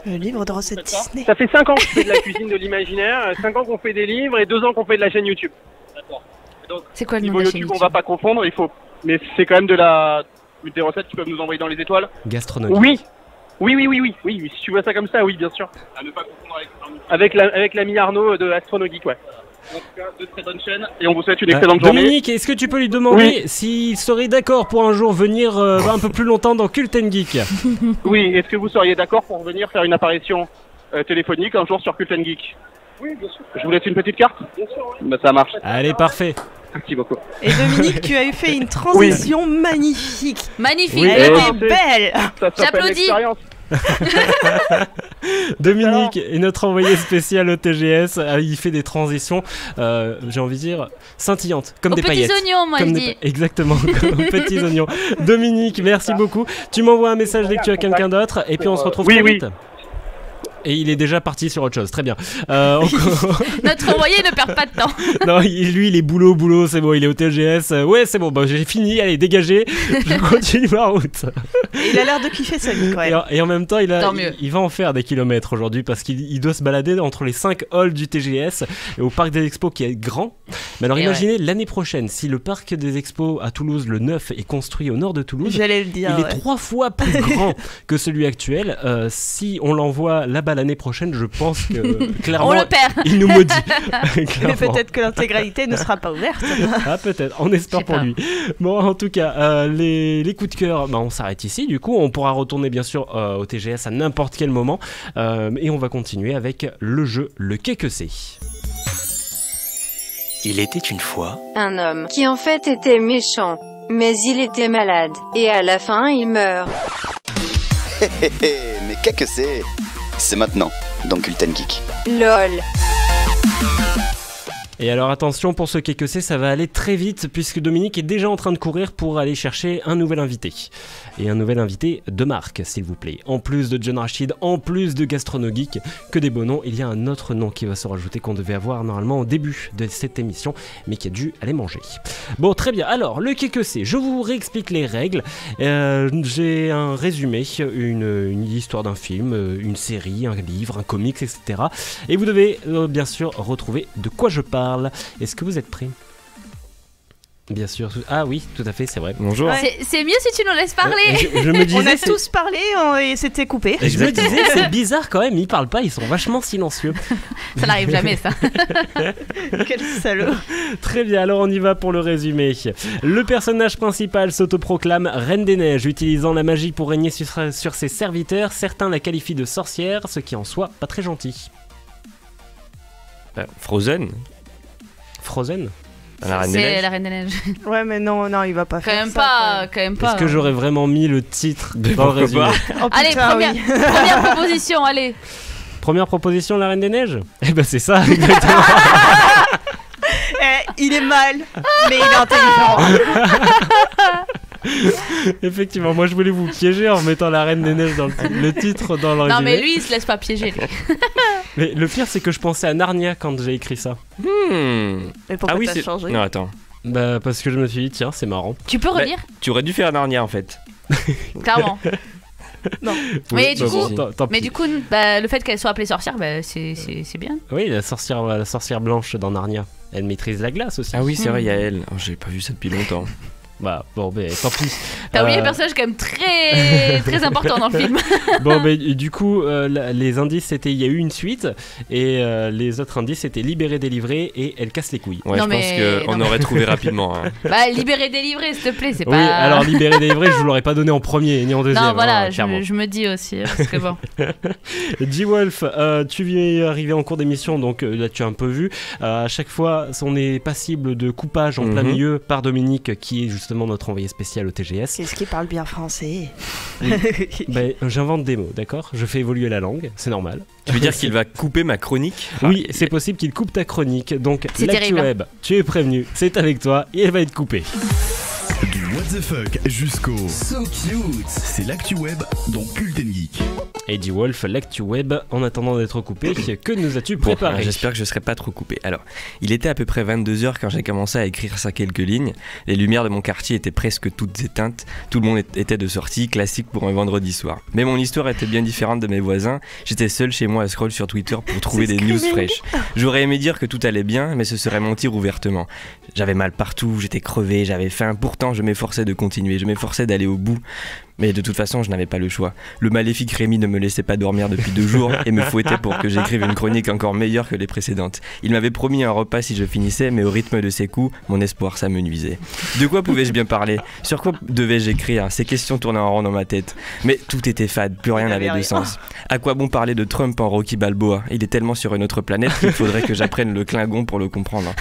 Le livre de recettes Disney. Ça fait 5 ans que je fais de la cuisine de l'imaginaire, 5 ans qu'on fait des livres et 2 ans qu'on fait de la chaîne YouTube. D'accord. Donc, C'est quoi le nom niveau de la chaîne YouTube, on va pas confondre, mais c'est quand même des recettes qui peuvent nous envoyer dans les étoiles. Gastronomie. Oui, si tu vois ça comme ça, oui, bien sûr. À ne pas confondre avec l'ami Arnaud de Astronogeek, ouais. En tout cas, de très bonnes chaînes, et on vous souhaite une excellente journée. Dominique, est-ce que tu peux lui demander s'il serait d'accord pour un jour venir un peu plus longtemps dans Cult & Geek? Oui, est-ce que vous seriez d'accord pour venir faire une apparition téléphonique un jour sur Cult & Geek? Oui, bien sûr. Je vous laisse une petite carte? Bien sûr, oui. Bah, ça marche. Allez, parfait. Merci beaucoup. Et Dominique, tu as eu fait une transition magnifique. Magnifique. Oui, Elle oui. était belle. Ça s'appelle J'applaudis. l'expérience. Dominique est notre envoyé spécial au TGS. Il fait des transitions, j'ai envie de dire, scintillantes, comme Aux des petits paillettes. oignons, moi, Comme je des dis. Exactement, comme aux petits oignons. Dominique, merci beaucoup. Tu m'envoies un message dès que tu as quelqu'un d'autre, et puis on se retrouve très vite. Et il est déjà parti sur autre chose, très bien. Notre envoyé ne perd pas de temps. Non, lui il est boulot, c'est bon, il est au TGS. Ouais, c'est bon, bah, j'ai fini, allez, dégagez. Je continue ma route. Et il a l'air de kiffer sa vie quand même. Et en même temps, Tant mieux. il va en faire des kilomètres aujourd'hui parce qu'il doit se balader entre les 5 halls du TGS et au parc des expos qui est grand. Mais alors Et imaginez l'année prochaine, si le parc des expos à Toulouse, le 9, est construit au nord de Toulouse, J'allais le dire. il est ouais. 3 fois plus grand que celui actuel. Si on l'envoie là-bas l'année prochaine, je pense que clairement On le perd. il nous maudit. Mais Clairement. peut-être que l'intégralité ne sera pas ouverte. Ah peut-être, on espère Je sais pour pas. lui. Bon, en tout cas, les coups de cœur, bah, on s'arrête ici. Du coup, on pourra retourner bien sûr au TGS à n'importe quel moment. Et on va continuer avec le jeu Le Qu'est que c'est. Il était une fois. Un homme qui en fait était méchant. Mais il était malade. Et à la fin, il meurt. Mais qu'est-ce que c'est maintenant, dans Cult & Geek. LOL. Et alors attention, pour ce qu'est que c'est, ça va aller très vite puisque Dominique est déjà en train de courir pour aller chercher un nouvel invité. Et un nouvel invité de marque, s'il vous plaît. En plus de John Rachid, en plus de Gastronogeek, que des beaux noms, il y a un autre nom qui va se rajouter qu'on devait avoir normalement au début de cette émission, mais qui a dû aller manger. Bon, très bien. Alors, le qu'est que c'est, je vous réexplique les règles. J'ai un résumé, une histoire d'un film, une série, un livre, un comics, etc. Et vous devez bien sûr retrouver de quoi je parle. Est-ce que vous êtes prêts ? Bien sûr. Ah oui, tout à fait, c'est vrai. Bonjour. C'est mieux si tu nous laisses parler. Je me disais, on a tous parlé et c'était coupé. Et je me disais, c'est bizarre quand même, ils parlent pas, ils sont vachement silencieux. Ça n'arrive jamais, ça. Quel salaud. Très bien, alors on y va pour le résumé. Le personnage principal s'autoproclame Reine des Neiges, utilisant la magie pour régner sur ses serviteurs. Certains la qualifient de sorcière, ce qui en soit pas très gentil. Frozen. Frozen ? La Reine des Neiges. C'est la Reine des Neiges. Ouais, mais non, il va pas faire Quand même pas. Est-ce que j'aurais vraiment mis le titre dans le résumé ? Oh, allez, putain, première proposition, allez. Première proposition, la Reine des Neiges ? Eh ben c'est ça, exactement. Il est mal, mais il est intelligent. Effectivement, moi je voulais vous piéger en mettant la Reine des Neiges dans le titre dans le résumé. Non mais lui il se laisse pas piéger. Mais le pire c'est que je pensais à Narnia quand j'ai écrit ça. Mais pourquoi t'as changé ? Non, attends. Bah parce que je me suis dit tiens c'est marrant. Tu peux redire ? Tu aurais dû faire Narnia en fait. Clairement. Non. Oui, Mais du coup, le fait qu'elle soit appelée sorcière, c'est bien. Oui, la sorcière blanche dans Narnia. Elle maîtrise la glace aussi. Ah oui, c'est vrai, il y a elle. Oh, j'ai pas vu ça depuis longtemps. Bah bon, mais tant pis. T'as oublié le personnage quand même très important dans le film. Bon, mais du coup, les indices c'était il y a eu une suite et les autres indices c'était libéré, délivré et elle casse les couilles. Ouais, je pense qu'on aurait trouvé rapidement. Hein. Bah, libéré, délivré, s'il te plaît, c'est pas. Oui, alors libéré, délivré, je vous l'aurais pas donné en premier ni en deuxième. Non, voilà, hein, je me dis aussi, parce que bon. G-Wolf, tu viens arriver en cours d'émission, donc là tu as un peu vu. À chaque fois, on est passible de coupage en plein milieu par Dominique, qui est justement notre envoyé spécial au TGS. Qu'est-ce qui parle bien français? J'invente des mots, d'accord? Je fais évoluer la langue, c'est normal. Tu veux dire qu'il va couper ma chronique? Oui, c'est possible qu'il coupe ta chronique. Donc, l'ActuWeb, tu es prévenu, c'est avec toi et elle va être coupée. Du what the fuck jusqu'au so cute, c'est l'ActuWeb dans Cult & Geek. Et G-Wolf, l'ActuWeb, en attendant d'être coupé, que nous as-tu préparé? J'espère que je ne serai pas trop coupé. Alors, il était à peu près 22h quand j'ai commencé à écrire ça quelques lignes. Les lumières de mon quartier étaient presque toutes éteintes. Tout le monde était de sortie, classique pour un vendredi soir. Mais mon histoire était bien différente de mes voisins. J'étais seul chez moi à scroll sur Twitter pour trouver des news fraîches. J'aurais aimé dire que tout allait bien, mais ce serait mentir ouvertement. J'avais mal partout, j'étais crevé, j'avais faim. Pourtant, je m'efforçais de continuer, je m'efforçais d'aller au bout. Mais de toute façon, je n'avais pas le choix. Le maléfique Rémi ne me laissait pas dormir depuis 2 jours et me fouettait pour que j'écrive une chronique encore meilleure que les précédentes. Il m'avait promis un repas si je finissais, mais au rythme de ses coups, mon espoir s'amenuisait. De quoi pouvais-je bien parler? Sur quoi devais-je écrire? Ces questions tournaient en rond dans ma tête. Mais tout était fade, plus rien n'avait de sens. À quoi bon parler de Trump en Rocky Balboa? Il est tellement sur une autre planète qu'il faudrait que j'apprenne le Klingon pour le comprendre.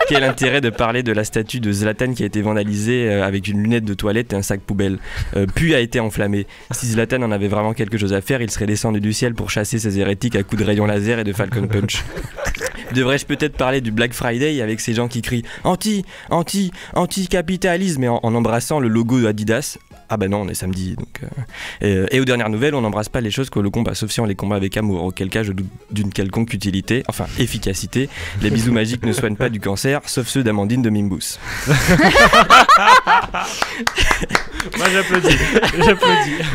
Quel intérêt de parler de la statue de Zlatan qui a été vandalisée avec une lunette de toilette et un sac poubelle, puis a été enflammé. Si Zlatan en avait vraiment quelque chose à faire, il serait descendu du ciel pour chasser ses hérétiques à coups de rayon laser et de Falcon Punch. Devrais-je peut-être parler du Black Friday avec ces gens qui crient anti-capitalisme et en embrassant le logo de Adidas? Ah bah non, on est samedi donc. Et aux dernières nouvelles, on n'embrasse pas les choses que le combat, sauf si on les combat avec amour, auquel cas je doute d'une quelconque utilité, enfin efficacité. Les bisous magiques ne soignent pas du cancer, sauf ceux d'Amandine de Mimbous. Moi j'applaudis.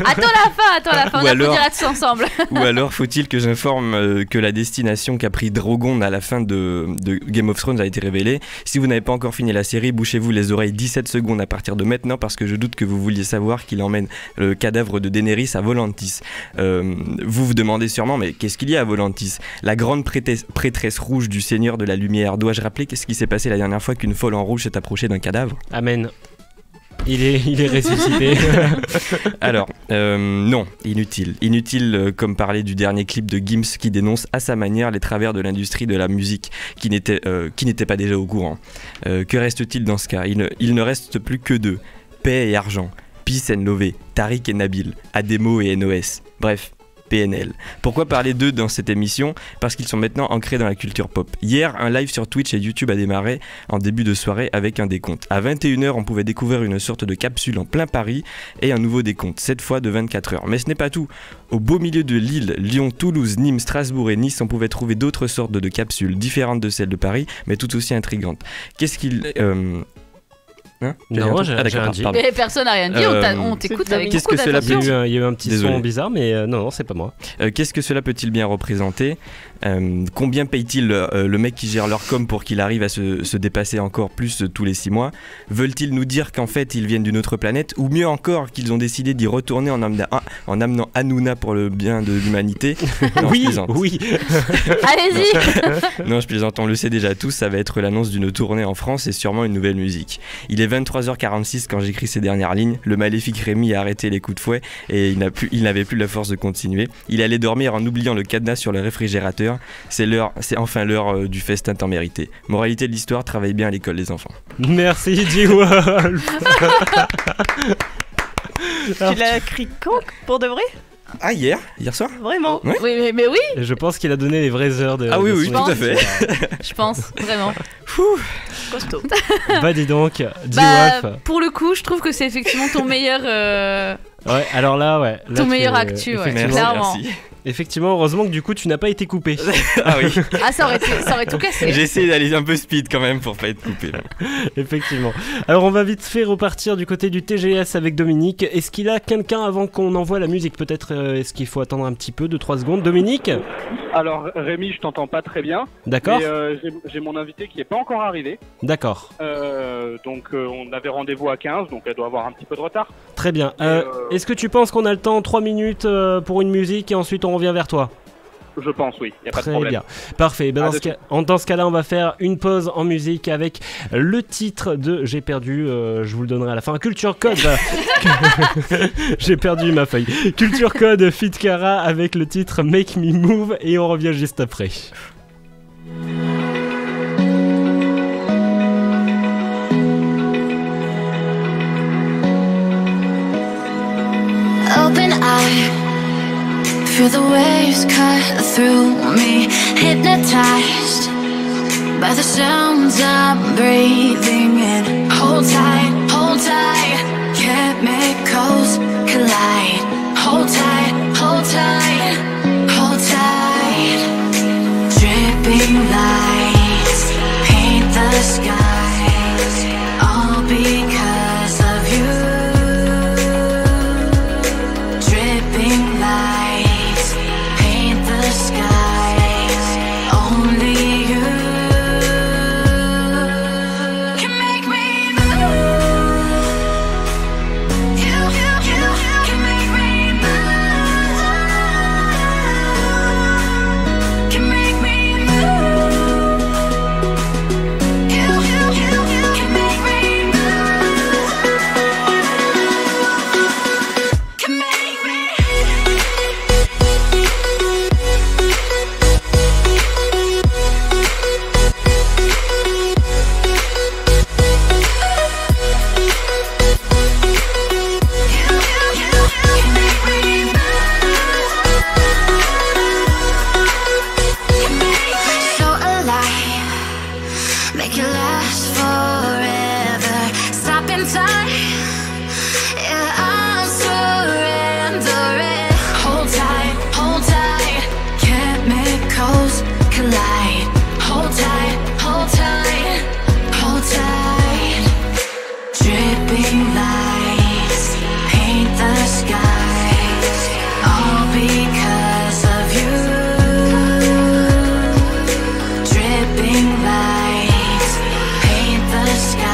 Attends la fin, on applaudira tous ensemble. Ou alors faut-il que j'informe que la destination qu'a pris Drogon à la fin de Game of Thrones a été révélée. Si vous n'avez pas encore fini la série, bouchez-vous les oreilles 17 secondes à partir de maintenant parce que je doute que vous vouliez savoir qu'il emmène le cadavre de Daenerys à Volantis. Vous vous demandez sûrement, mais qu'est-ce qu'il y a à Volantis? La grande prêtresse rouge du Seigneur de la Lumière. Dois-je rappeler qu'est-ce qui s'est passé la dernière fois qu'une folle en rouge s'est approchée d'un cadavre? Amen. Il est ressuscité. Alors, non, inutile comme parler du dernier clip de Gims qui dénonce à sa manière les travers de l'industrie de la musique qui n'était pas déjà au courant. Que reste-t-il dans ce cas? Il ne reste plus que 2, paix et argent. Peace and Love, Tariq et Nabil, Ademo et NOS. Bref, PNL. Pourquoi parler d'eux dans cette émission ? Parce qu'ils sont maintenant ancrés dans la culture pop. Hier, un live sur Twitch et YouTube a démarré en début de soirée avec un décompte. À 21h, on pouvait découvrir une sorte de capsule en plein Paris et un nouveau décompte, cette fois de 24 heures. Mais ce n'est pas tout. Au beau milieu de Lille, Lyon, Toulouse, Nîmes, Strasbourg et Nice, on pouvait trouver d'autres sortes de capsules, différentes de celles de Paris, mais tout aussi intrigantes. Qu'est-ce qu'il... Hein, non, j'ai rien dit. Mais personne n'a rien dit, on t'écoute avec beaucoup d'attention. Il y a eu un petit son bizarre, mais non, c'est pas moi. Qu'est-ce que cela peut-il bien représenter ? Combien paye-t-il le mec qui gère leur com pour qu'il arrive à se dépasser encore plus tous les 6 mois ? Veulent-ils nous dire qu'en fait ils viennent d'une autre planète ? Ou mieux encore qu'ils ont décidé d'y retourner en amenant Hanouna pour le bien de l'humanité ? Non, oui, je plaisante. oui. Allez-y. Non, je plaisante, on le sait déjà tous, ça va être l'annonce d'une tournée en France et sûrement une nouvelle musique. Il est 23h46 quand j'écris ces dernières lignes. Le maléfique Rémi a arrêté les coups de fouet et il n'avait plus la force de continuer. Il allait dormir en oubliant le cadenas sur le réfrigérateur. C'est enfin l'heure du festin tant mérité. Moralité de l'histoire, travaille bien à l'école les enfants. Merci G-Wolf. Tu l'as écrit quand, pour de vrai ? Ah, hier soir ? Vraiment ? Ouais. Oui, mais oui. Je pense qu'il a donné les vraies heures de... Ah oui, tout à fait. Je pense, vraiment. Costaud. Bah dis donc, G-Wolf. Pour le coup, je trouve que c'est effectivement ton meilleur... Ouais, alors là, ton meilleur actu, ouais, clairement. Merci. Effectivement, heureusement que du coup tu n'as pas été coupé. Ah oui. Ah, ça aurait tout cassé. J'ai essayé d'aller un peu speed quand même pour pas être coupé. Effectivement. Alors on va vite fait repartir du côté du TGS avec Dominique. Est-ce qu'il a quelqu'un avant qu'on envoie la musique ? Peut-être est-ce qu'il faut attendre un petit peu, 2-3 secondes. Dominique ? Alors Rémi, je t'entends pas très bien. D'accord. Mais j'ai mon invité qui est pas encore arrivé. D'accord. Donc on avait rendez-vous à 15, donc elle doit avoir un petit peu de retard. Très bien. Est-ce que tu penses qu'on a le temps, 3 minutes pour une musique et ensuite on revient vers toi ? Je pense, oui, il n'y a pas de Très problème. bien, parfait. Ben dans ce cas-là, on va faire une pause en musique avec le titre de J'ai perdu, je vous le donnerai à la fin. Culture Code. J'ai perdu ma feuille. Culture Code Fit Cara avec le titre Make Me Move et on revient juste après. Open eye, feel the waves cut through me, hypnotized by the sounds I'm breathing in. Hold tight, chemicals collide. Hold tight, hold tight, hold tight. Dripping lights paint the skies, all because of you. Dripping lights paint the skies, only you can make me move. You can make me move. Can make me move. You can make me move. Can make me. So alive, make it last forever. Stop in time, yeah, I'm surrendering. Hold tight, chemicals collide. Hold tight, hold tight, hold tight. Dripping lights paint the skies, all because of you. Dripping lights paint the skies.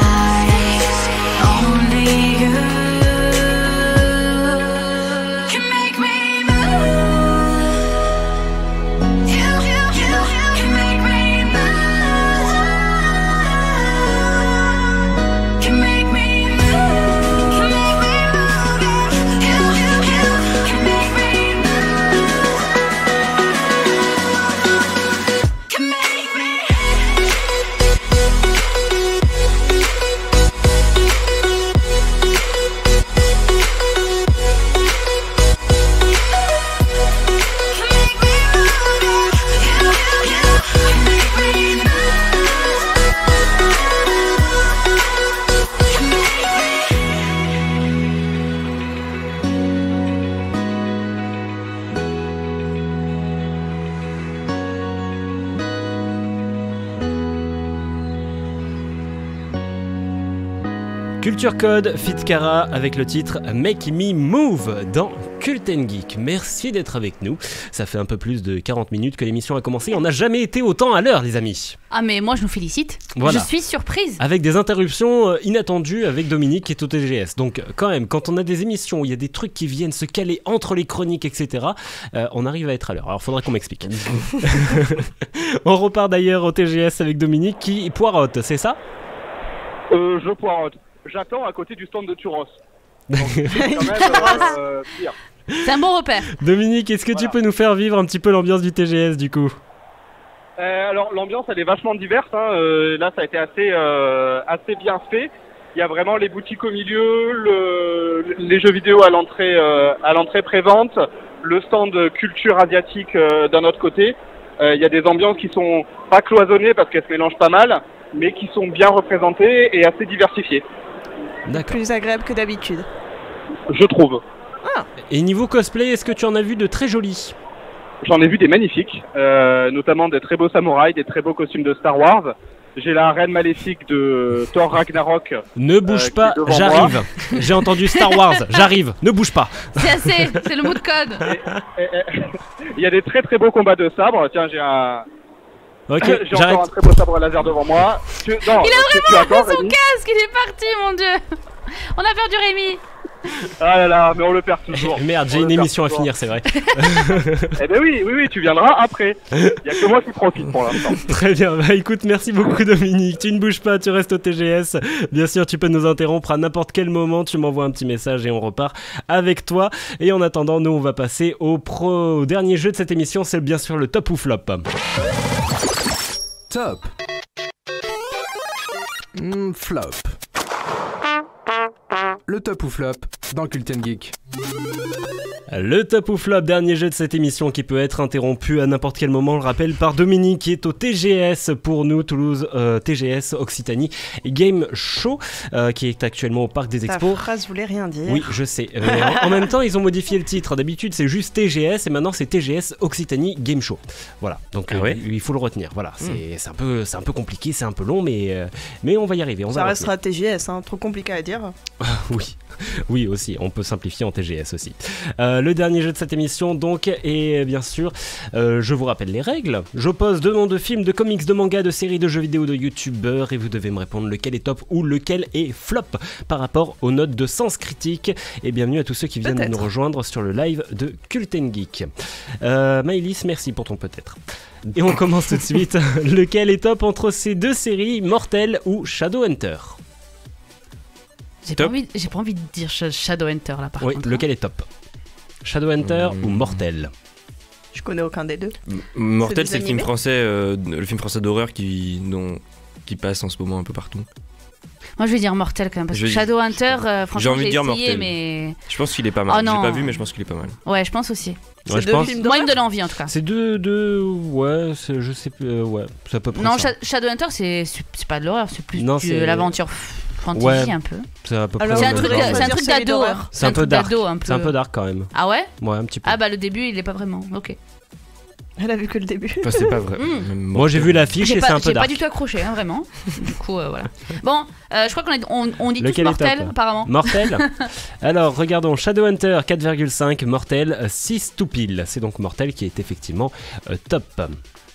Culture Code, Fitkara avec le titre Make Me Move dans Cult & Geek. Merci d'être avec nous. Ça fait un peu plus de 40 minutes que l'émission a commencé. On n'a jamais été autant à l'heure, les amis. Ah, mais moi je nous félicite. Voilà. Je suis surprise. Avec des interruptions inattendues avec Dominique qui est au TGS. Donc, quand même, quand on a des émissions où il y a des trucs qui viennent se caler entre les chroniques, etc., on arrive à être à l'heure. Alors, faudrait qu'on m'explique. On repart d'ailleurs au TGS avec Dominique qui poireaute, c'est ça ? Je poireaute. J'attends à côté du stand de Turos. Donc, c'est quand même pire. C'est un bon repère. Dominique, est-ce que tu peux nous faire vivre un petit peu l'ambiance du TGS du coup ? Alors l'ambiance elle est vachement diverse, hein. Là ça a été assez bien fait. Il y a vraiment les boutiques au milieu, les jeux vidéo à l'entrée pré-vente, le stand culture asiatique d'un autre côté. Il y a des ambiances qui sont pas cloisonnées parce qu'elles se mélangent pas mal, mais qui sont bien représentées et assez diversifiées. D'accord. Plus agréable que d'habitude. Je trouve. Et niveau cosplay, est-ce que tu en as vu de très jolis ? J'en ai vu des magnifiques, notamment des très beaux samouraïs, des très beaux costumes de Star Wars. J'ai la reine maléfique de Thor Ragnarok. Ne bouge pas, j'arrive. J'ai entendu Star Wars, j'arrive, ne bouge pas. C'est assez, c'est le mot de code. Il y a des très très beaux combats de sabres. Tiens, j'ai Ok, encore un très beau sabre laser devant moi. Il a vraiment fait son casque, il est parti, mon dieu. On a perdu Rémi. Ah là là, mais on le perd toujours. Merde, j'ai une émission à finir, c'est vrai. Eh ben oui, tu viendras après. Il y a que moi qui profite pour l'instant. Très bien, bah écoute, merci beaucoup Dominique. Tu ne bouges pas, tu restes au TGS. Bien sûr, tu peux nous interrompre à n'importe quel moment. Tu m'envoies un petit message et on repart avec toi. Et en attendant, nous on va passer au dernier jeu de cette émission. C'est bien sûr le top ou flop. Top. Flop. Le top ou flop dans Cult & Geek. Le top ou flop, dernier jeu de cette émission qui peut être interrompu à n'importe quel moment, le rappelle par Dominique qui est au TGS pour nous, Toulouse, TGS Occitanie Game Show, qui est actuellement au Parc des Expos. Ta phrase voulait rien dire. Oui, je sais. Mais en même temps, ils ont modifié le titre. D'habitude, c'est juste TGS et maintenant c'est TGS Occitanie Game Show. Voilà, donc il faut le retenir. Voilà, c'est un peu compliqué, c'est un peu long, mais on va y arriver. Ça restera TGS, hein, trop compliqué à dire. Oui aussi, on peut simplifier en TGS aussi. Le dernier jeu de cette émission donc, et bien sûr, je vous rappelle les règles. J'oppose 2 noms de films, de comics, de mangas, de séries, de jeux vidéo, de youtubeurs, et vous devez me répondre lequel est top ou lequel est flop par rapport aux notes de Sens Critique. Et bienvenue à tous ceux qui viennent de nous rejoindre sur le live de Cult & Geek. Maëlys, merci pour ton peut-être. Et on commence tout de suite. Lequel est top entre ces deux séries, Mortel ou Shadowhunter? J'ai pas envie de dire Shadowhunter là par contre. Lequel est top? Shadowhunter ou Mortel? Je connais aucun des deux. Mortel, c'est le film français d'horreur qui passe en ce moment un peu partout. Moi je vais dire Mortel quand même parce que Shadowhunter, franchement j'ai envie de dire essayé, Mortel. Mais je pense qu'il est pas mal. J'ai pas vu mais je pense qu'il est pas mal. Ouais, je pense aussi. Ouais, moi il me donne envie en tout cas. C'est ouais, je sais plus, ouais, c'est à peu près non, ça. Shadowhunter c'est pas de l'horreur, c'est plus de l'aventure fantasy un peu. C'est à peu près. C'est un truc d'ado. C'est un peu dark. C'est un peu dark quand même. Ah ouais? Ouais, un petit peu. Ah bah le début il est pas vraiment. Ok. Elle a vu que le début. Enfin, c'est pas vrai. Moi j'ai vu l'affiche et c'est un peu dark. J'ai pas du tout accroché, hein, vraiment. Du coup, voilà. Bon, je crois qu'on dit tous Mortel apparemment. Mortel. Alors regardons Shadowhunter 4,5, Mortel 6 tout pile. C'est donc Mortel qui est effectivement top.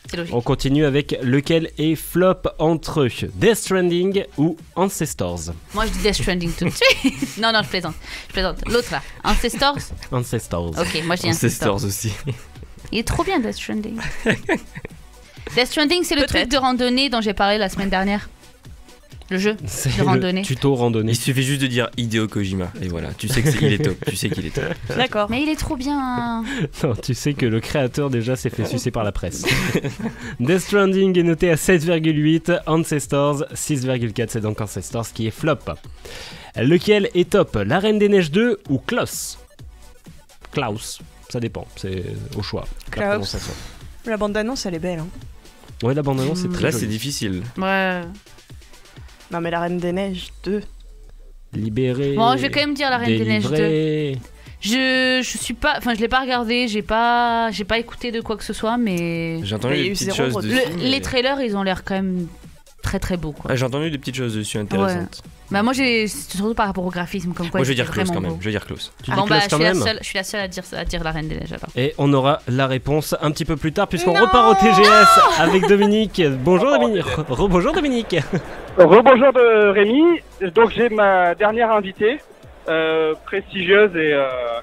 C'est logique. On continue avec lequel est flop entre Death Stranding ou Ancestors. Moi je dis Death Stranding tout de suite. non, je plaisante. L'autre là, Ancestors. Ok, moi je dis Ancestors aussi. Il est trop bien Death Stranding. Death Stranding c'est le truc de randonnée dont j'ai parlé la semaine dernière. Le jeu de randonnée. Tuto randonnée. Il suffit juste de dire Hideo Kojima et voilà, tu sais qu'il est top. Tu sais qu'il est top. D'accord. Mais il est trop bien. Non, tu sais que le créateur déjà s'est fait sucer par la presse. Death Stranding est noté à 7,8, Ancestors 6,4, c'est donc Ancestors qui est flop. Lequel est top, La Reine des Neiges 2 ou Klaus? Ça dépend, c'est au choix. Klaus. La bande-annonce elle est belle. Hein. Ouais, la bande-annonce c'est très Là joli. c'est difficile. Ouais. Non mais La Reine des Neiges 2. Libéré. Bon, je vais quand même dire La Reine des Neiges 2. Je suis pas, enfin je l'ai pas regardé, j'ai pas écouté de quoi que ce soit, mais j'ai entendu des petites choses dessus. Les trailers ils ont l'air quand même très très beau. Quoi. Ah, j'ai entendu des petites choses dessus intéressantes. Ouais. Bah moi j'ai surtout par rapport au graphisme comme quoi. Moi je vais dire Klaus quand beau. même. Je vais dire Klaus. Tu dis Klaus quand même. Je suis la seule à dire la Reine des Neiges alors. Et on aura la réponse un petit peu plus tard puisqu'on repart au TGS avec Dominique. Bonjour Dominique. Bonjour Dominique. Rebonjour de Rémi. Donc j'ai ma dernière invitée, prestigieuse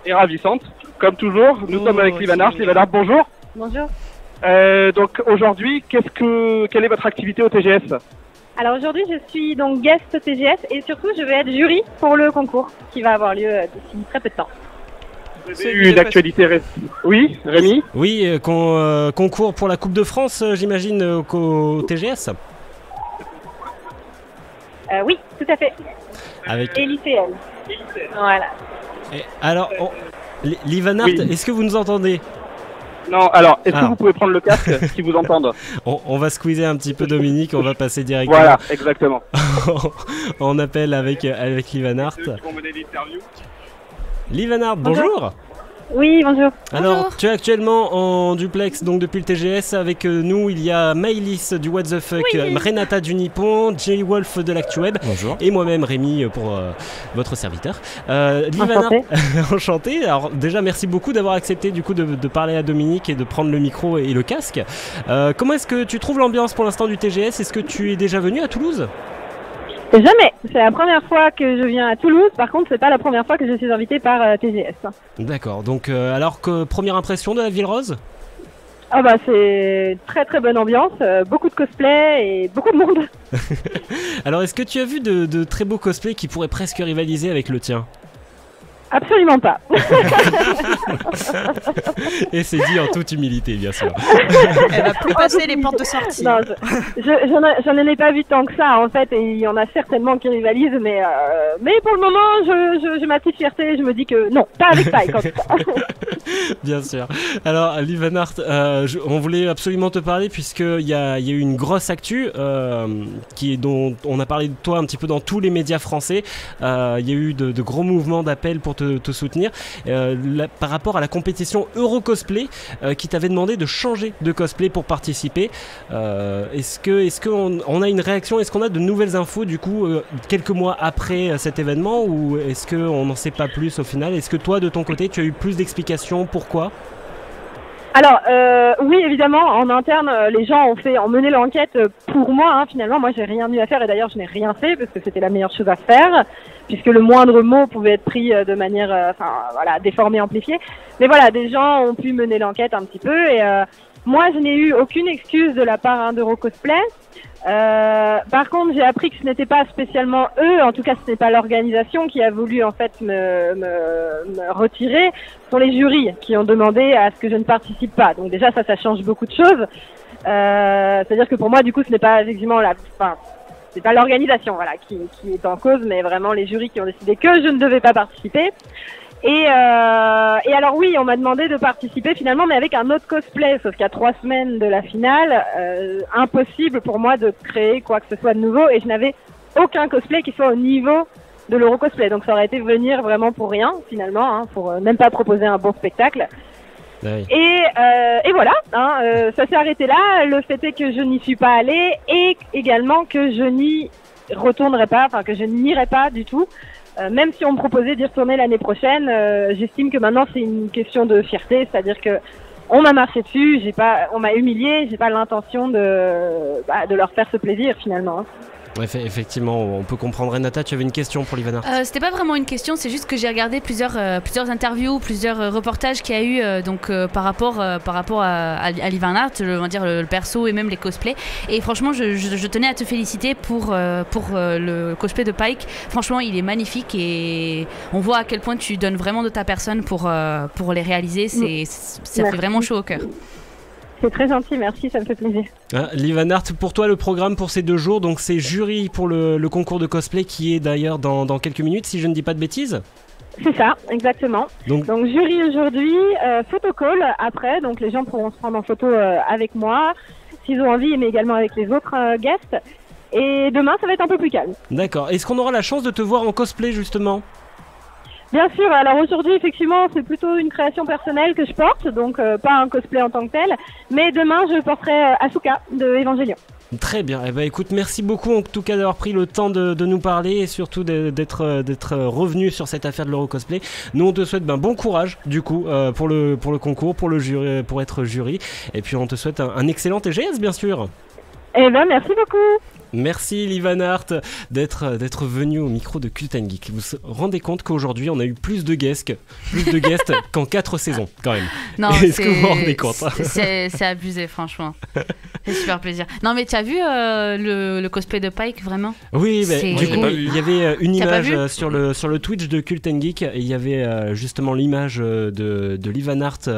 et ravissante. Comme toujours, nous sommes avec Livanart. Livanart, bonjour. Bonjour. Donc aujourd'hui, quelle est votre activité au TGS? Alors aujourd'hui, je suis donc guest TGS et surtout, je vais être jury pour le concours qui va avoir lieu d'ici très peu de temps. Vous avez eu une actualité récente? Oui, Rémi? Oui, concours pour la Coupe de France, j'imagine, au TGS. Oui, tout à fait. Avec... Et lycéenne. Voilà. Et alors, Livanart, oui. Est-ce que vous nous entendez? Non, alors, est-ce que vous pouvez prendre le casque si vous entendez? On va squeezer un petit peu Dominique, on va passer directement. Voilà, exactement. On appelle avec Livanart. Livanart, bonjour. Oui, bonjour. Alors, bonjour. Tu es actuellement en duplex, donc depuis le TGS. Avec nous, il y a Maëlys du What the Fuck, oui. Renata du Nippon, Jay Wolf de l'ActuWeb. Bonjour. Et moi-même, Rémi, pour votre serviteur. Livanart, enchanté. Alors, déjà, merci beaucoup d'avoir accepté du coup de parler à Dominique et de prendre le micro et le casque. Comment est-ce que tu trouves l'ambiance pour l'instant du TGS? Est-ce que tu es déjà venu à Toulouse? Jamais. C'est la première fois que je viens à Toulouse. Par contre, c'est pas la première fois que je suis invitée par TGS. D'accord. Donc, alors que première impression de la Ville Rose? Ah bah c'est très très bonne ambiance, beaucoup de cosplay et beaucoup de monde. Alors, est-ce que tu as vu de très beaux cosplays qui pourraient presque rivaliser avec le tien? Absolument pas. Et c'est dit en toute humilité, bien sûr. Elle va plus passer les portes de sortie. Non, j'en ai pas vu tant que ça, en fait, et il y en a certainement qui rivalisent, mais pour le moment, j'ai ma petite fierté, je me dis que non, pas avec Pike, en tout cas. Bien sûr. Alors, Livanart, on voulait absolument te parler, puisqu'il y a eu une grosse actu, dont on a parlé de toi un petit peu dans tous les médias français. Il y a eu de gros mouvements d'appel pour te soutenir par rapport à la compétition Eurocosplay qui t'avait demandé de changer de cosplay pour participer. Est-ce qu'on a une réaction? Est-ce qu'on a de nouvelles infos du coup quelques mois après cet événement, ou est-ce qu'on n'en sait pas plus au final? Est-ce que toi de ton côté tu as eu plus d'explications? Pourquoi? Alors oui, évidemment, en interne, les gens ont mené l'enquête pour moi. Hein, finalement, moi, j'ai rien eu à faire, et d'ailleurs, je n'ai rien fait parce que c'était la meilleure chose à faire, puisque le moindre mot pouvait être pris de manière, déformée, amplifiée. Mais voilà, des gens ont pu mener l'enquête un petit peu, et moi, je n'ai eu aucune excuse de la part d'Eurocosplay. Par contre, j'ai appris que ce n'était pas spécialement eux, en tout cas ce n'est pas l'organisation qui a voulu en fait me retirer, ce sont les jurys qui ont demandé à ce que je ne participe pas. Donc déjà ça change beaucoup de choses. C'est-à-dire que pour moi du coup ce n'est pas effectivement c'est pas l'organisation qui est en cause, mais vraiment les jurys qui ont décidé que je ne devais pas participer. Et alors oui, on m'a demandé de participer finalement, mais avec un autre cosplay, sauf qu'à 3 semaines de la finale, impossible pour moi de créer quoi que ce soit de nouveau, et je n'avais aucun cosplay qui soit au niveau de l'Eurocosplay, donc ça aurait été venir vraiment pour rien finalement, hein, pour même pas proposer un bon spectacle. Oui. Et voilà, hein, ça s'est arrêté là. Le fait est que je n'y suis pas allée, et également que je n'y retournerai pas, que je n'irai pas du tout. Même si on me proposait d'y retourner l'année prochaine, j'estime que maintenant c'est une question de fierté, c'est-à-dire que on m'a marché dessus, on m'a humilié, j'ai pas l'intention de leur faire ce plaisir finalement. Hein. Effectivement, on peut comprendre. Renata, tu avais une question pour Livanart? C'était pas vraiment une question, c'est juste que j'ai regardé plusieurs interviews, plusieurs reportages qu'il y a eu par rapport à Livanart, on va dire le perso et même les cosplays. Et franchement, je tenais à te féliciter pour le cosplay de Pike. Franchement, il est magnifique et on voit à quel point tu donnes vraiment de ta personne pour les réaliser. Ça fait vraiment chaud au cœur. C'est très gentil, merci, ça me fait plaisir. Livanart, pour toi, le programme pour ces 2 jours, donc c'est jury pour le concours de cosplay qui est d'ailleurs dans quelques minutes, si je ne dis pas de bêtises. C'est ça, exactement. Donc jury aujourd'hui, photocall après, donc les gens pourront se prendre en photo avec moi, s'ils ont envie, mais également avec les autres guests. Et demain, ça va être un peu plus calme. D'accord. Est-ce qu'on aura la chance de te voir en cosplay, justement ? Bien sûr, alors aujourd'hui effectivement c'est plutôt une création personnelle que je porte, donc pas un cosplay en tant que tel, mais demain je porterai Asuka de Evangelion. Très bien. Eh ben, écoute, merci beaucoup en tout cas d'avoir pris le temps de nous parler et surtout d'être revenu sur cette affaire de l'Eurocosplay. Nous, on te souhaite bon courage du coup pour le concours, pour le jury, pour être jury. Et puis, on te souhaite un excellent TGS, bien sûr. Eh ben, merci beaucoup. Merci Liv Van Hart d'être venu au micro de Cult & Geek. Vous vous rendez compte qu'aujourd'hui on a eu plus de guests qu'en 4 saisons quand même. Non, est-ce que vous vous rendez compte? C'est abusé franchement. C'est super plaisir. Non mais tu as vu le cosplay de Pike vraiment? Oui, du coup il y avait une image sur le Twitch de Cult & Geek et il y avait justement l'image de Liv Van Hart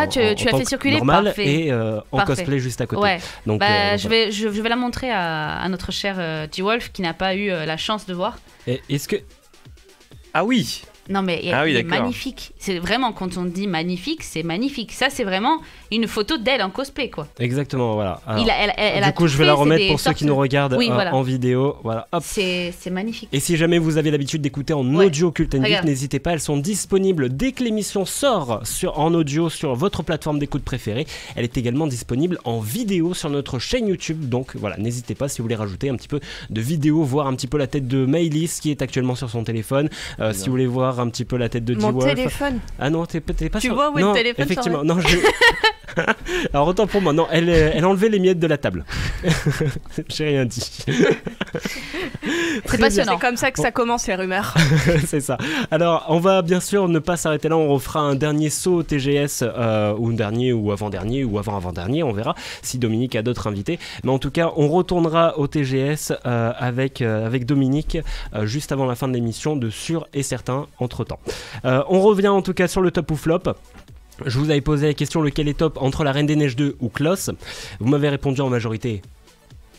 tu as fait circuler normal parfait. Et en cosplay juste à côté. Ouais. Donc, je vais la montrer à notre cher G-Wolf qui n'a pas eu la chance de voir. Est-ce que... Ah oui. Non mais il est magnifique. C'est vraiment, quand on dit magnifique, c'est magnifique. Ça c'est vraiment une photo d'elle en cosplay quoi. Exactement, voilà. Alors, du coup je vais la remettre pour ceux qui nous regardent voilà. en vidéo. Voilà, hop. C'est magnifique. Et si jamais vous avez l'habitude d'écouter en audio Cult & Geek, n'hésitez pas, elles sont disponibles dès que l'émission sort en audio sur votre plateforme d'écoute préférée. Elle est également disponible en vidéo sur notre chaîne YouTube. Donc voilà, n'hésitez pas si vous voulez rajouter un petit peu de vidéo, voir un petit peu la tête de Maëlys qui est actuellement sur son téléphone. Si vous voulez voir un petit peu la tête de G-Wolf. Mon téléphone. Ah non, t'es pas tu sur... vois où est non, le téléphone? Effectivement, non, Alors autant pour moi, non, elle enlevait les miettes de la table. J'ai rien dit. C'est passionnant. C'est comme ça que ça commence les rumeurs. C'est ça. Alors on va bien sûr ne pas s'arrêter là, on refera un dernier saut au TGS ou un dernier ou avant-dernier ou avant-avant-dernier, on verra si Dominique a d'autres invités. Mais en tout cas, on retournera au TGS avec Dominique juste avant la fin de l'émission, de sûr et certain, entre-temps. On revient en tout cas sur le top ou flop. Je vous avais posé la question lequel est top entre la Reine des Neiges 2 ou Klaus. Vous m'avez répondu en majorité.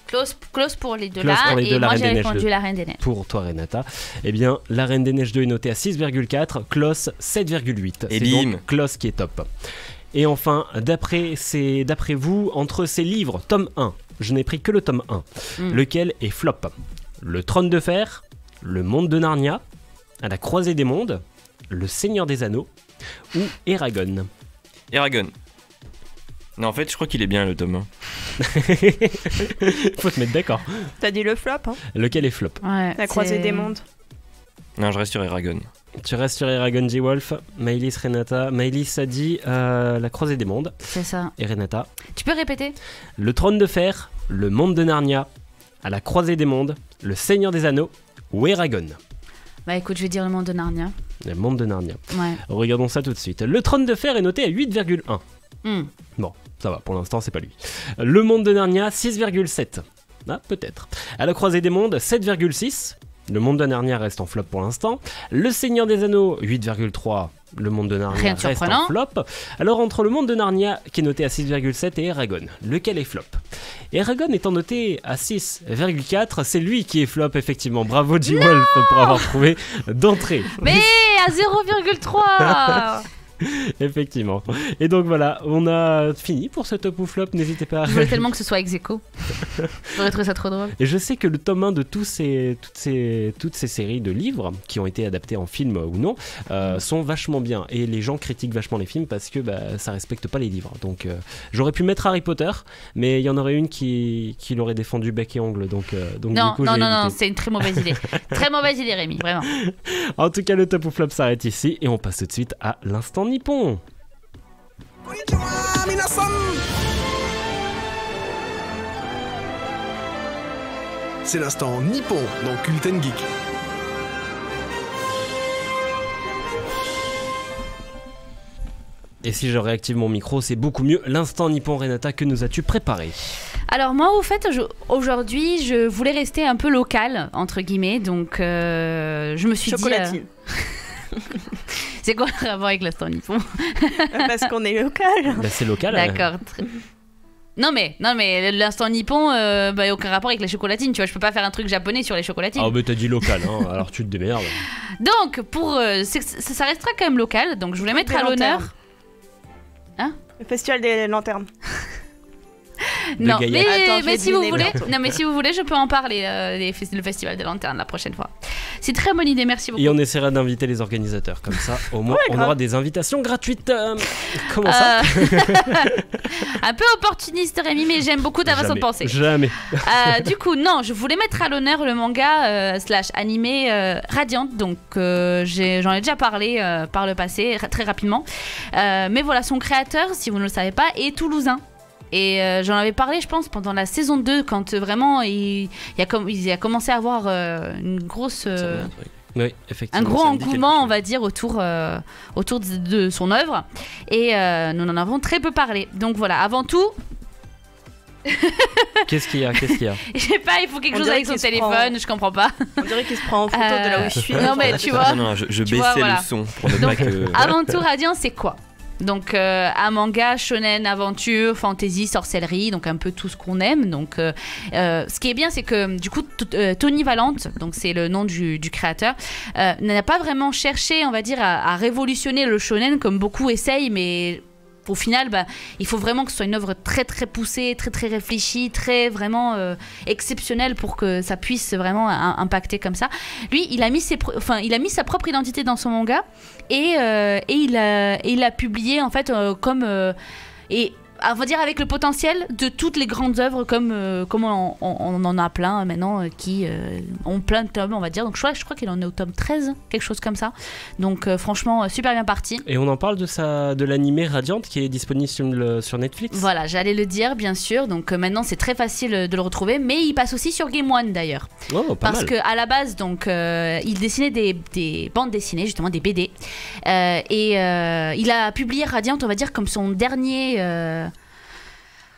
Klaus pour les deux Klaus là, pour les deux, et moi j'ai Reine des Neiges répondu 2. la Reine des Neiges. Pour toi Renata. Eh bien, la Reine des Neiges 2 est notée à 6,4, Klaus 7,8. Et c'est donc Klaus qui est top. Et enfin, d'après vous, entre ces livres, tome 1, je n'ai pris que le tome 1, lequel est flop? Le Trône de Fer, Le Monde de Narnia, À la Croisée des Mondes, Le Seigneur des Anneaux ou Eragon? Eragon. Non, en fait, je crois qu'il est bien le tome 1. Faut te mettre d'accord. T'as dit le flop, hein? Lequel est flop? La Croisée des Mondes. Non, je reste sur Eragon. Tu restes sur Eragon, G-Wolf. Maëlys, Renata. Maëlys a dit La Croisée des Mondes. C'est ça. Et Renata? Tu peux répéter? Le Trône de Fer, Le Monde de Narnia, À la Croisée des Mondes, Le Seigneur des Anneaux ou Eragon? Bah écoute, je vais dire Le Monde de Narnia. Le Monde de Narnia. Ouais. Regardons ça tout de suite. Le Trône de Fer est noté à 8,1. Bon, ça va, pour l'instant, c'est pas lui. Le Monde de Narnia, 6,7. Ah, peut-être. À la Croisée des Mondes, 7,6. Le Monde de Narnia reste en flop pour l'instant. Le Seigneur des Anneaux, 8,3. Le Monde de Narnia reste en flop. Alors, entre Le Monde de Narnia, qui est noté à 6,7, et Eragon, lequel est flop? Eragon étant noté à 6,4, c'est lui qui est flop, effectivement. Bravo G-Wolf pour avoir trouvé d'entrée. Mais à 0,3. Effectivement. Et donc voilà, on a fini pour ce top ou flop. N'hésitez pas à... Je voulais tellement que ce soit ex-aequo. J'aurais trouvé ça trop drôle. Et je sais que le tome 1 de toutes ces séries de livres qui ont été adaptés en film ou non sont vachement bien. Et les gens critiquent vachement les films parce que ça respecte pas les livres. Donc j'aurais pu mettre Harry Potter, mais il y en aurait une qui l'aurait défendu bec et ongle. Donc non, du coup, non, c'est une très mauvaise idée. Très mauvaise idée, Rémi, vraiment. En tout cas, le top ou flop s'arrête ici et on passe tout de suite à l'instant nippon. C'est l'instant nippon dans Cult & Geek. Et si je réactive mon micro, c'est beaucoup mieux. L'instant nippon, Renata, que nous as-tu préparé? Alors moi, au fait, aujourd'hui, je voulais rester un peu local, entre guillemets, donc je me suis Chocolatine. dit... C'est quoi le rapport avec l'instant nippon? Parce qu'on est local. C'est local. D'accord. Non mais l'instant nippon, y a aucun rapport avec les chocolatines, tu vois, je peux pas faire un truc japonais sur les chocolatines. Ah mais t'as dit local, hein, alors tu te démerdes. Donc ça restera quand même local, donc je voulais mettre à l'honneur. Hein? Le festival des lanternes. Non, mais si vous voulez, je peux en parler, le festival des lanternes la prochaine fois. C'est une très bonne idée, merci beaucoup. Et on essaiera d'inviter les organisateurs, comme ça au moins on grave. aura des invitations gratuites. Comment ça Un peu opportuniste Rémi, mais j'aime beaucoup ta façon de penser. Jamais. Du coup, non, je voulais mettre à l'honneur le manga slash animé Radiant, donc j'en ai déjà parlé par le passé, très rapidement. Mais voilà, son créateur, si vous ne le savez pas, est toulousain. Et j'en avais parlé, je pense, pendant la saison 2, quand vraiment il a commencé à avoir une grosse... Oui, effectivement. Un gros engouement, on va dire, autour de son œuvre. Et nous en avons très peu parlé. Donc voilà, avant tout... Qu'est-ce qu'il y a Je sais pas, il faut quelque chose avec son téléphone, je comprends pas. On dirait qu'il se prend en photo de là où je suis. Non mais tu vois... Non, je baissais le son pour ne pas que... Avant tout, Radiant, c'est quoi ? Donc un manga shonen, aventure, fantasy, sorcellerie, donc un peu tout ce qu'on aime. Donc ce qui est bien, c'est que du coup Tony Valente, donc c'est le nom du créateur, n'a pas vraiment cherché, on va dire, à révolutionner le shonen comme beaucoup essayent, mais au final, il faut vraiment que ce soit une œuvre très très poussée, très très réfléchie, très vraiment exceptionnelle pour que ça puisse vraiment impacter comme ça. Lui, il a mis sa propre identité dans son manga et il a publié en fait comme on va dire avec le potentiel de toutes les grandes œuvres comme on en a plein maintenant qui ont plein de tomes, on va dire. Donc je crois qu'il en est au tome 13, quelque chose comme ça. Donc franchement super bien parti. Et on en parle de l'animé Radiant qui est disponible sur Netflix. Voilà, j'allais le dire bien sûr. Donc maintenant c'est très facile de le retrouver, mais il passe aussi sur Game One d'ailleurs. Oh, pas parce mal. que à la base donc il dessinait des bandes dessinées, justement des BD, et il a publié Radiant, on va dire, comme son dernier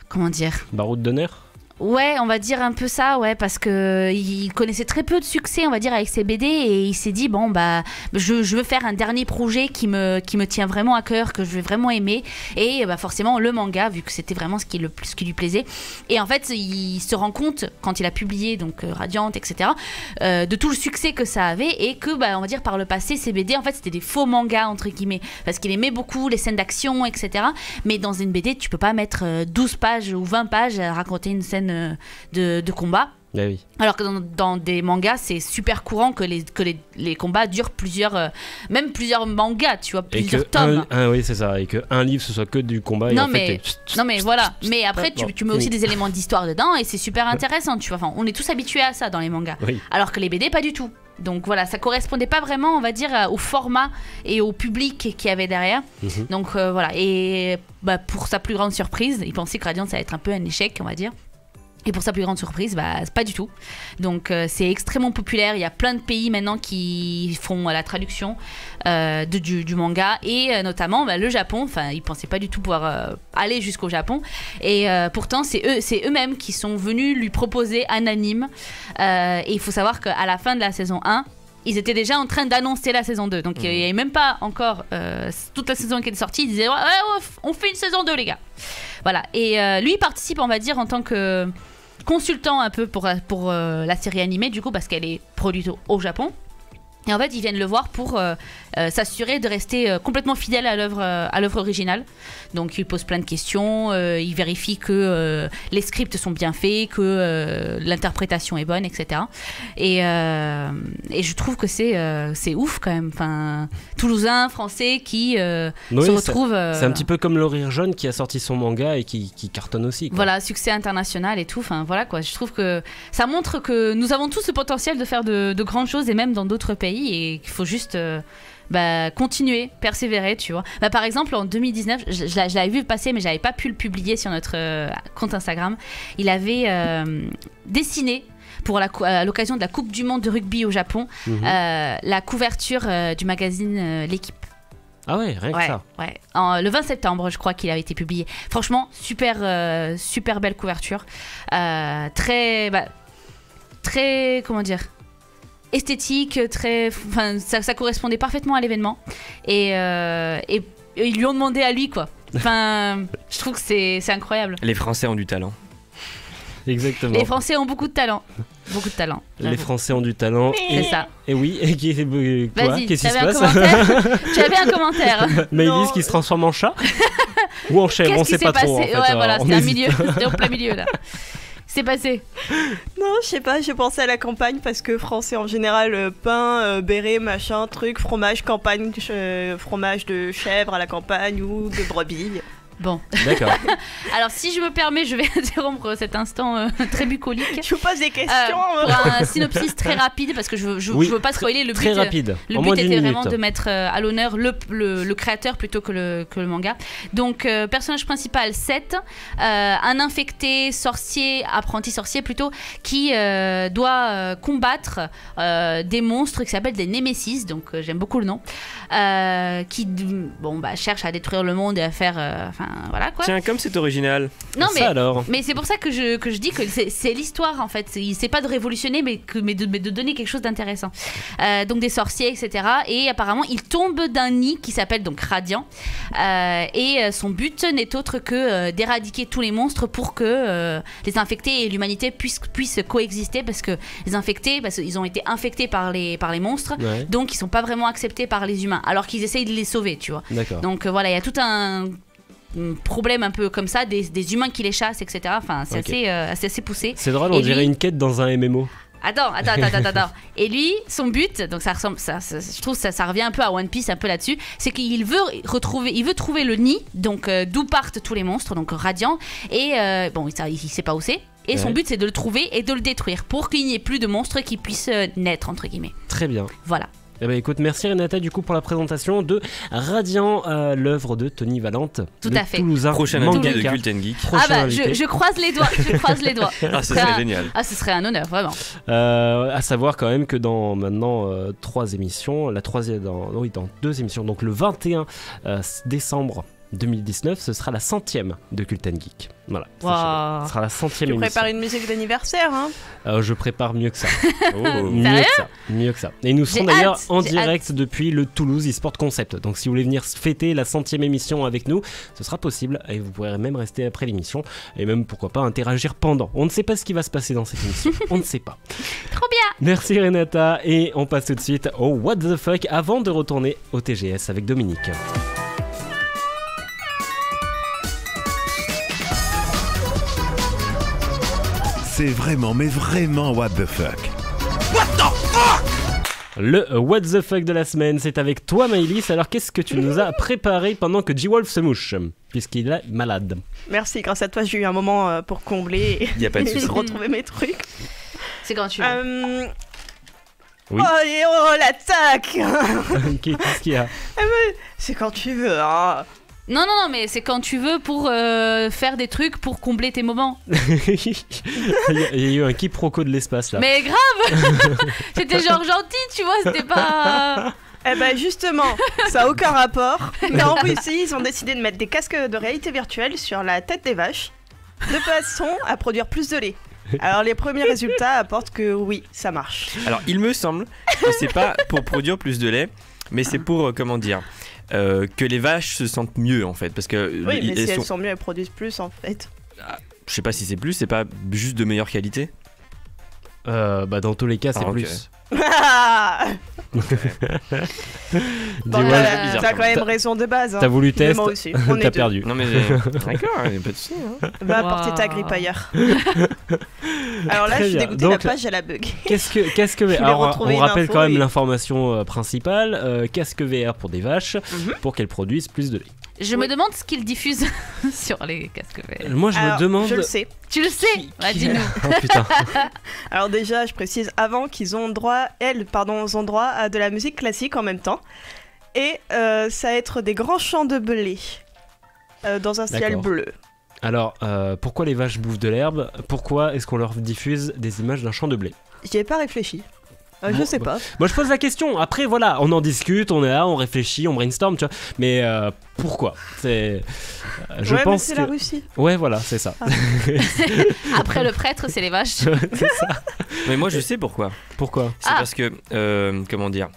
comment dire, Baroud d'honneur. Ouais, on va dire un peu ça, ouais, parce que il connaissait très peu de succès, on va dire, avec ses BD, et il s'est dit bon je veux faire un dernier projet qui me tient vraiment à cœur, que je vais vraiment aimer, et forcément le manga, vu que c'était vraiment ce qui lui plaisait. Et en fait, il se rend compte quand il a publié donc Radiant, etc., de tout le succès que ça avait, et que on va dire par le passé, ses BD en fait c'était des faux mangas entre guillemets, parce qu'il aimait beaucoup les scènes d'action, etc. Mais dans une BD, tu peux pas mettre 12 pages ou 20 pages à raconter une scène de combat. Ah oui. Alors que dans des mangas, c'est super courant que les combats durent plusieurs mangas, tu vois, plusieurs tomes. Oui, c'est ça. Et qu'un livre, ce soit que du combat. Non, et mais voilà. Mais après, tu mets aussi des éléments d'histoire dedans et c'est super intéressant, tu vois. Enfin, on est tous habitués à ça dans les mangas. Oui. Alors que les BD, pas du tout. Donc voilà, ça correspondait pas vraiment, on va dire, au format et au public qu'il y avait derrière. Donc voilà. Et pour sa plus grande surprise, il pensait que Radiant, ça allait être un peu un échec, on va dire. Et pour sa plus grande surprise, pas du tout. Donc c'est extrêmement populaire. Il y a plein de pays maintenant qui font la traduction du manga. Et notamment le Japon. Enfin, ils ne pensaient pas du tout pouvoir aller jusqu'au Japon. Et pourtant, c'est eux-mêmes qui sont venus lui proposer un anime. Et il faut savoir qu'à la fin de la saison 1, ils étaient déjà en train d'annoncer la saison 2. Donc il n'y avait même pas encore toute la saison qui était sortie. Ils disaient on fait une saison 2, les gars. Voilà. Et lui, il participe, on va dire, en tant que consultant un peu pour la série animée, du coup, parce qu'elle est produite au Japon. Et en fait, ils viennent le voir pour s'assurer de rester complètement fidèle à l'œuvre originale. Donc, ils posent plein de questions, ils vérifient que les scripts sont bien faits, que l'interprétation est bonne, etc. Et je trouve que c'est ouf quand même. Enfin, Toulousain, Français qui se retrouvent... C'est un petit peu comme Le Rire Jaune qui a sorti son manga et qui cartonne aussi, quoi. Voilà, succès international et tout. Enfin, voilà quoi. Je trouve que ça montre que nous avons tous le potentiel de faire de grandes choses et même dans d'autres pays. Et qu'il faut juste continuer, persévérer, tu vois. Par exemple, en 2019, je l'avais vu passer, mais j'avais pas pu le publier sur notre compte Instagram. Il avait dessiné pour à l'occasion de la Coupe du Monde de rugby au Japon, la couverture du magazine L'Équipe. Ah ouais, rien que ça. Ouais. Le 20 septembre, je crois qu'il avait été publié. Franchement, super belle couverture. Très, comment dire, esthétique, ça correspondait parfaitement à l'événement. Et ils lui ont demandé à lui, quoi. Enfin, je trouve que c'est incroyable. Les Français ont du talent. Exactement. Les Français ont beaucoup de talent. Beaucoup de talent. Les Français ont du talent. C'est ça. Et oui, et quoi? Vas-y, qu'est-ce qui se passe? Tu avais un commentaire. Maëlys qui se transforme en chat ou en chèvre, on sait pas trop. En fait, ouais, voilà, c'était au plein milieu là. s'est passé? Non, je sais pas, j'ai pensé à la campagne parce que français en général, pain, béret, machin, truc, fromage, campagne, fromage de chèvre à la campagne ou de brebis. Bon. D'accord. Alors, si je me permets, je vais interrompre cet instant très bucolique. Je vous pose des questions. Pour un synopsis très rapide, parce que je veux pas spoiler le but. Très rapide. Le but était vraiment de mettre à l'honneur le créateur plutôt que le manga. Donc, personnage principal, Seth, un infecté sorcier, apprenti sorcier plutôt, qui doit combattre des monstres qui s'appellent des Némésis. Donc, j'aime beaucoup le nom. Qui cherche à détruire le monde et à faire. Voilà quoi. Tiens, comme c'est original. Non mais ça, alors. Mais c'est pour ça que je dis que c'est l'histoire en fait. C'est pas de révolutionner mais de donner quelque chose d'intéressant. Donc des sorciers etc. Et apparemment il tombe d'un nid qui s'appelle donc Radiant. Et son but n'est autre que d'éradiquer tous les monstres pour que les infectés et l'humanité puissent coexister, parce que les infectés, ils ont été infectés par les monstres, Ouais. donc ils sont pas vraiment acceptés par les humains alors qu'ils essayent de les sauver, tu vois. D'accord. Donc voilà, il y a tout un problème un peu comme ça, des humains qui les chassent, etc. Enfin, c'est Ok. assez poussé. C'est drôle, on dirait une quête dans un MMO. Attends. Et lui, son but, donc ça ressemble, je trouve ça revient un peu à One Piece, un peu là-dessus, c'est qu'il veut trouver le nid, donc d'où partent tous les monstres, donc Radiant, et il sait pas où c'est. Et son Ouais. but, c'est de le trouver et de le détruire pour qu'il n'y ait plus de monstres qui puissent naître, entre guillemets. Très bien. Voilà. Eh ben écoute, merci Renata du coup pour la présentation de Radiant, l'œuvre de Tony Valente. Tout le à fait. Toulousain Prochain invité de mangaka. Cult and Geek. Prochain invité. Je croise les doigts. Ah, ce serait génial. Ah, ce serait un honneur, vraiment. À savoir quand même que dans maintenant 3 émissions, la troisième dans 2 émissions, donc le 21 décembre 2019, ce sera la 100e de Cult and Geek. Voilà. Wow. Ce sera la 100e Tu émission. prépares une musique d'anniversaire, hein? Je prépare mieux que ça. Oh. Mieux que ça. Et nous serons J'ai d'ailleurs hâte, en j'ai direct depuis le Toulouse eSport Concept. Donc si vous voulez venir fêter la 100e émission avec nous, ce sera possible. Et vous pourrez même rester après l'émission. Et même pourquoi pas interagir pendant. On ne sait pas ce qui va se passer dans cette émission. On ne sait pas. Trop bien. Merci Renata. Et on passe tout de suite au What the Fuck avant de retourner au TGS avec Dominique. C'est vraiment, mais vraiment what the fuck. Le What the Fuck de la semaine, c'est avec toi Maëlys. Alors qu'est-ce que tu nous as préparé pendant que G-Wolf se mouche, puisqu'il est malade? Merci, grâce à toi, j'ai eu un moment pour combler Y a pas de et souci. retrouver mes trucs. C'est quand tu veux. Oui. Oh, l'attaque. Qu'est-ce qu'il y a? C'est quand tu veux, hein. Non, mais c'est quand tu veux pour faire des trucs pour combler tes moments. Il y a eu un quiproquo de l'espace là. Mais grave. C'était genre gentil, tu vois, c'était pas... Eh ben justement, ça n'a aucun rapport. Mais en Russie, ils ont décidé de mettre des casques de réalité virtuelle sur la tête des vaches, de façon à produire plus de lait. Alors les premiers résultats apportent que oui, ça marche. Alors, il me semble que c'est pas pour produire plus de lait, mais c'est pour, que les vaches se sentent mieux en fait. Parce que Oui, mais si elles sont mieux, elles produisent plus en fait. Je sais pas si c'est plus, c'est pas juste de meilleure qualité. Dans tous les cas, c'est Ah, ok. plus. Bon, Dis-moi, t'as quand même raison de base. Hein. T'as voulu Mais test, moi aussi. On est t'as deux. perdu. Non mais d'accord, il y a pas de souci. Hein. Va apporter ta grippe ailleurs. Alors là, Très je suis bien. dégoûtée, Donc, la page, elle a bug. Qu'est-ce que voulais alors, retrouver on une rappelle info, quand même et- l'information principale. Casque VR pour des vaches, pour qu'elles produisent plus de lait. Je me demande ce qu'ils diffusent sur les casques VR. Moi, je Alors, me demande. Je le sais. Tu le sais? Bah, dis-nous. Oh putain. Alors déjà, je précise avant qu'ils ont droit, ont droit à de la musique classique en même temps. Et ça va être des grands champs de blé dans un ciel D'accord. bleu. Alors, pourquoi les vaches bouffent de l'herbe? Pourquoi est-ce qu'on leur diffuse des images d'un champ de blé? J'y ai pas réfléchi. Je Bon, sais bah, pas. Moi, je pose la question. Après, voilà, on en discute, on est là, on réfléchit, on brainstorm, tu vois. Mais pourquoi? C'est. Je ouais, pense mais c'est que. la Russie. Ouais, voilà, c'est ça. Après le prêtre, c'est les vaches. C'est ça. Mais moi je sais pourquoi. Pourquoi? C'est parce que comment dire.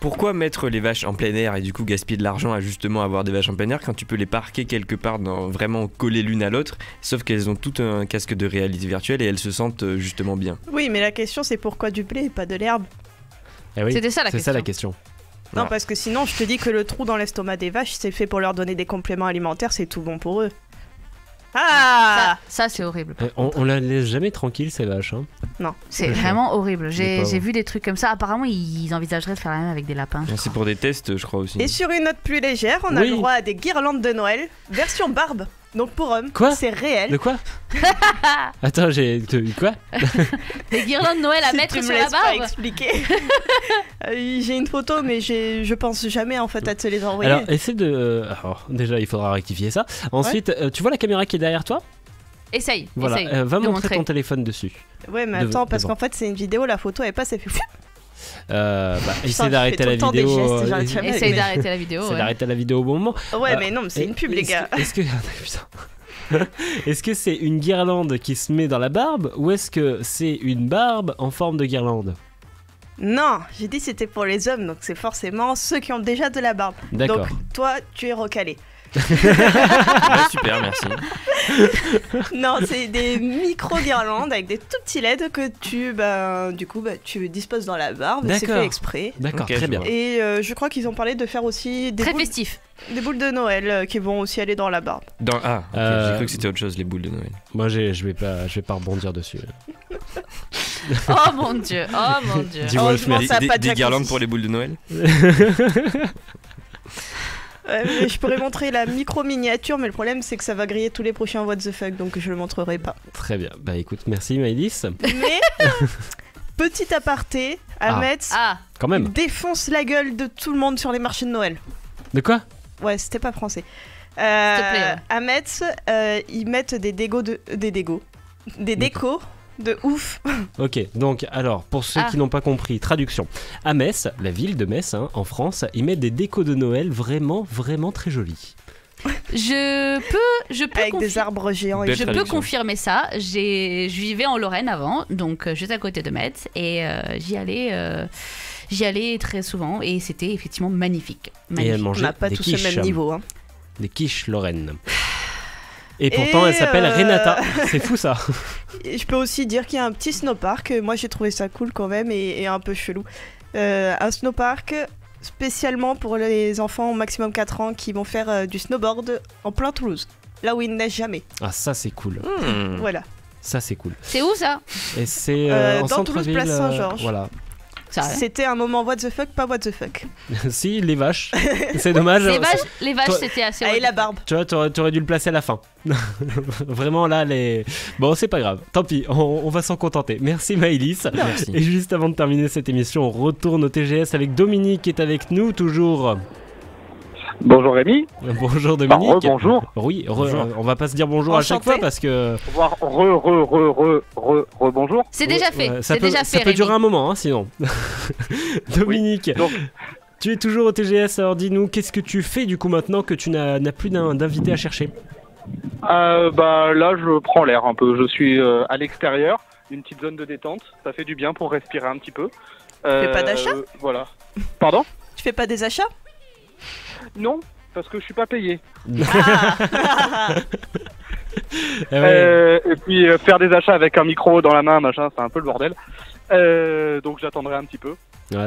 Pourquoi mettre les vaches en plein air et du coup gaspiller de l'argent à justement avoir des vaches en plein air quand tu peux les parquer quelque part, vraiment collées l'une à l'autre, sauf qu'elles ont tout un casque de réalité virtuelle et elles se sentent justement bien. Oui, mais la question c'est pourquoi du blé et pas de l'herbe? Eh oui, C'était ça la c'est question. ça la question. Non, parce que sinon, je te dis que le trou dans l'estomac des vaches, c'est fait pour leur donner des compléments alimentaires, c'est tout bon pour eux. Ah, ça c'est horrible. On la laisse jamais tranquille, ces vaches. Hein. Non, c'est vraiment horrible. J'ai vu des trucs comme ça. Apparemment, ils envisageraient de faire la même avec des lapins. C'est pour des tests, je crois aussi. Et sur une note plus légère, on a le droit à des guirlandes de Noël, version barbe. Donc pour hommes, c'est réel. De quoi? Attends, quoi? Des guirlandes de Noël à mettre sur la barbe. Pas expliquer. J'ai une photo, mais je pense jamais en fait à te les envoyer. Alors, essaie de. Alors, déjà, il faudra rectifier ça. Ensuite, tu vois la caméra qui est derrière toi? Essaye. Voilà, essaye va de montrer ton téléphone dessus. Ouais, mais attends, parce qu'en fait, c'est une vidéo, la photo elle passe, elle fait. Essaie d'arrêter la vidéo. Essaye d'arrêter la vidéo. Essaie d'arrêter la vidéo au bon moment. Ouais, mais non, mais c'est une pub, les gars. Est-ce que c'est une guirlande qui se met dans la barbe ou est-ce que c'est une barbe en forme de guirlande? Non, j'ai dit c'était pour les hommes, donc c'est forcément ceux qui ont déjà de la barbe. D'accord. Donc toi, tu es recalé. Super, merci. Non, c'est des micro-guirlandes avec des tout petits LED que tu disposes dans la barbe. C'est fait exprès. D'accord, très bien. Et je crois qu'ils ont parlé de faire aussi des festif. Des boules de Noël qui vont aussi aller dans la barbe. J'ai cru que c'était autre chose, les boules de Noël. Moi, je vais pas rebondir dessus. Oh mon dieu, oh mon dieu. Dis-moi, des guirlandes pour les boules de Noël. Je pourrais montrer la micro-miniature, mais le problème c'est que ça va griller tous les prochains What the fuck, donc je le montrerai pas. Très bien, bah écoute, merci Maëlys. Mais, petit aparté, Ahmed quand même. Défonce la gueule de tout le monde sur les marchés de Noël. De quoi? Ouais, c'était pas français. S'il te plaît. Ahmed, ils mettent des décos de ouf. Ok, donc alors, pour ceux qui n'ont pas compris, traduction. À Metz, la ville de Metz, en France, ils mettent des décos de Noël vraiment, vraiment très jolis. Je peux avec des arbres géants. Je peux confirmer ça. Je vivais en Lorraine avant, donc juste à côté de Metz, et j'y allais très souvent, et c'était effectivement magnifique. Et elle mangeait on n'a pas tous le même niveau. Hein. Des quiches Lorraine. Et pourtant, elle s'appelle Renata. C'est fou ça. Et je peux aussi dire qu'il y a un petit snowpark. Moi, j'ai trouvé ça cool quand même et un peu chelou. Un snowpark spécialement pour les enfants au maximum 4 ans qui vont faire du snowboard en plein Toulouse. Là où il ne neige jamais. Ah, ça c'est cool. Voilà. Ça c'est cool. C'est où ça? Et c'est en dans Toulouse, place Saint-Georges. Voilà. C'était un moment what the fuck, pas what the fuck. Si, les vaches. C'est dommage. Les vaches, c'était assez. Et la barbe. Tu vois, t'aurais dû le placer à la fin. Vraiment là, bon, c'est pas grave. Tant pis, on va s'en contenter. Merci Maëlys. Merci. Et juste avant de terminer cette émission, on retourne au TGS avec Dominique qui est avec nous toujours. Bonjour Rémi. Bonjour Dominique. Bonjour. Oui, on va pas se dire bonjour à chaque fois parce que. Bonjour. C'est déjà fait. Ouais, ça peut durer un moment, hein, sinon. Dominique, tu es toujours au TGS. Alors dis-nous, qu'est-ce que tu fais du coup maintenant que tu n'as plus d'invité à chercher? Là, je prends l'air un peu. Je suis à l'extérieur, une petite zone de détente. Ça fait du bien pour respirer un petit peu. Tu fais pas d'achat? Voilà. Pardon? Tu fais pas des achats? Non, parce que je suis pas payé. Ouais. Et puis faire des achats avec un micro dans la main, machin, c'est un peu le bordel. Donc j'attendrai un petit peu.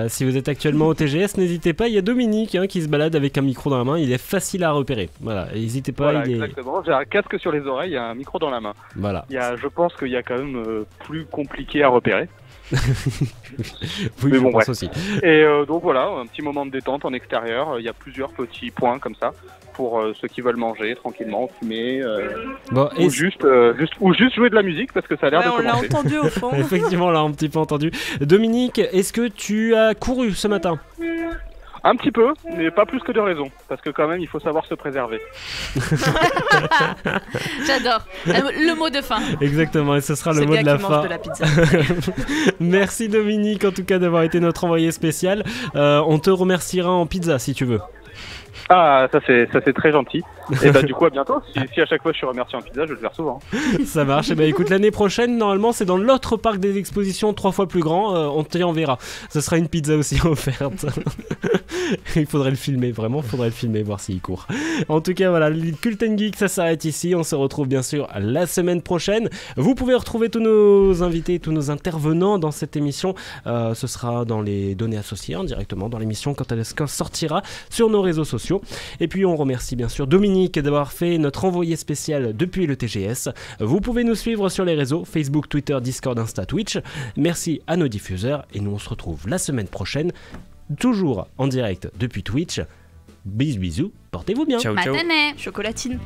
Si vous êtes actuellement au TGS, n'hésitez pas, il y a Dominique qui se balade avec un micro dans la main, il est facile à repérer. Voilà, n'hésitez pas. Voilà, exactement. J'ai un casque sur les oreilles et un micro dans la main. Voilà. Je pense qu'il y a quand même plus compliqué à repérer. Oui, mais bon, bref. Aussi. Et donc voilà, un petit moment de détente en extérieur. Il y a plusieurs petits points comme ça pour ceux qui veulent manger tranquillement, fumer, ou juste jouer de la musique parce que ça a l'air de commencer. On l'a entendu au fond. Effectivement, on l'a un petit peu entendu. Dominique, est-ce que tu as couru ce matin? Un petit peu, mais pas plus que de raison, parce que quand même il faut savoir se préserver. J'adore, le mot de fin. Exactement, et ce sera le mot de la fin. De la pizza. Merci Dominique en tout cas d'avoir été notre envoyé spécial. On te remerciera en pizza si tu veux. Ah, ça c'est très gentil. Et bah du coup à bientôt. Si à chaque fois je suis remercié en pizza, je vais le faire souvent. Ça marche. Et bah écoute, l'année prochaine normalement c'est dans l'autre parc des expositions 3 fois plus grand. On t'y enverra. Ce sera une pizza aussi offerte. Il faudrait le filmer, vraiment, faudrait le filmer, voir s'il court. En tout cas voilà, le Cult & Geek ça s'arrête ici. On se retrouve bien sûr la semaine prochaine. Vous pouvez retrouver tous nos invités, tous nos intervenants dans cette émission. Ce sera dans les données associées directement dans l'émission quand elle sortira sur nos réseaux sociaux. chaud. Et puis on remercie bien sûr Dominique d'avoir fait notre envoyé spécial depuis le TGS. Vous pouvez nous suivre sur les réseaux Facebook, Twitter, Discord, Insta, Twitch. Merci à nos diffuseurs et nous on se retrouve la semaine prochaine, toujours en direct depuis Twitch. Bisous, portez-vous bien. Ciao, ciao. Matane. Chocolatine.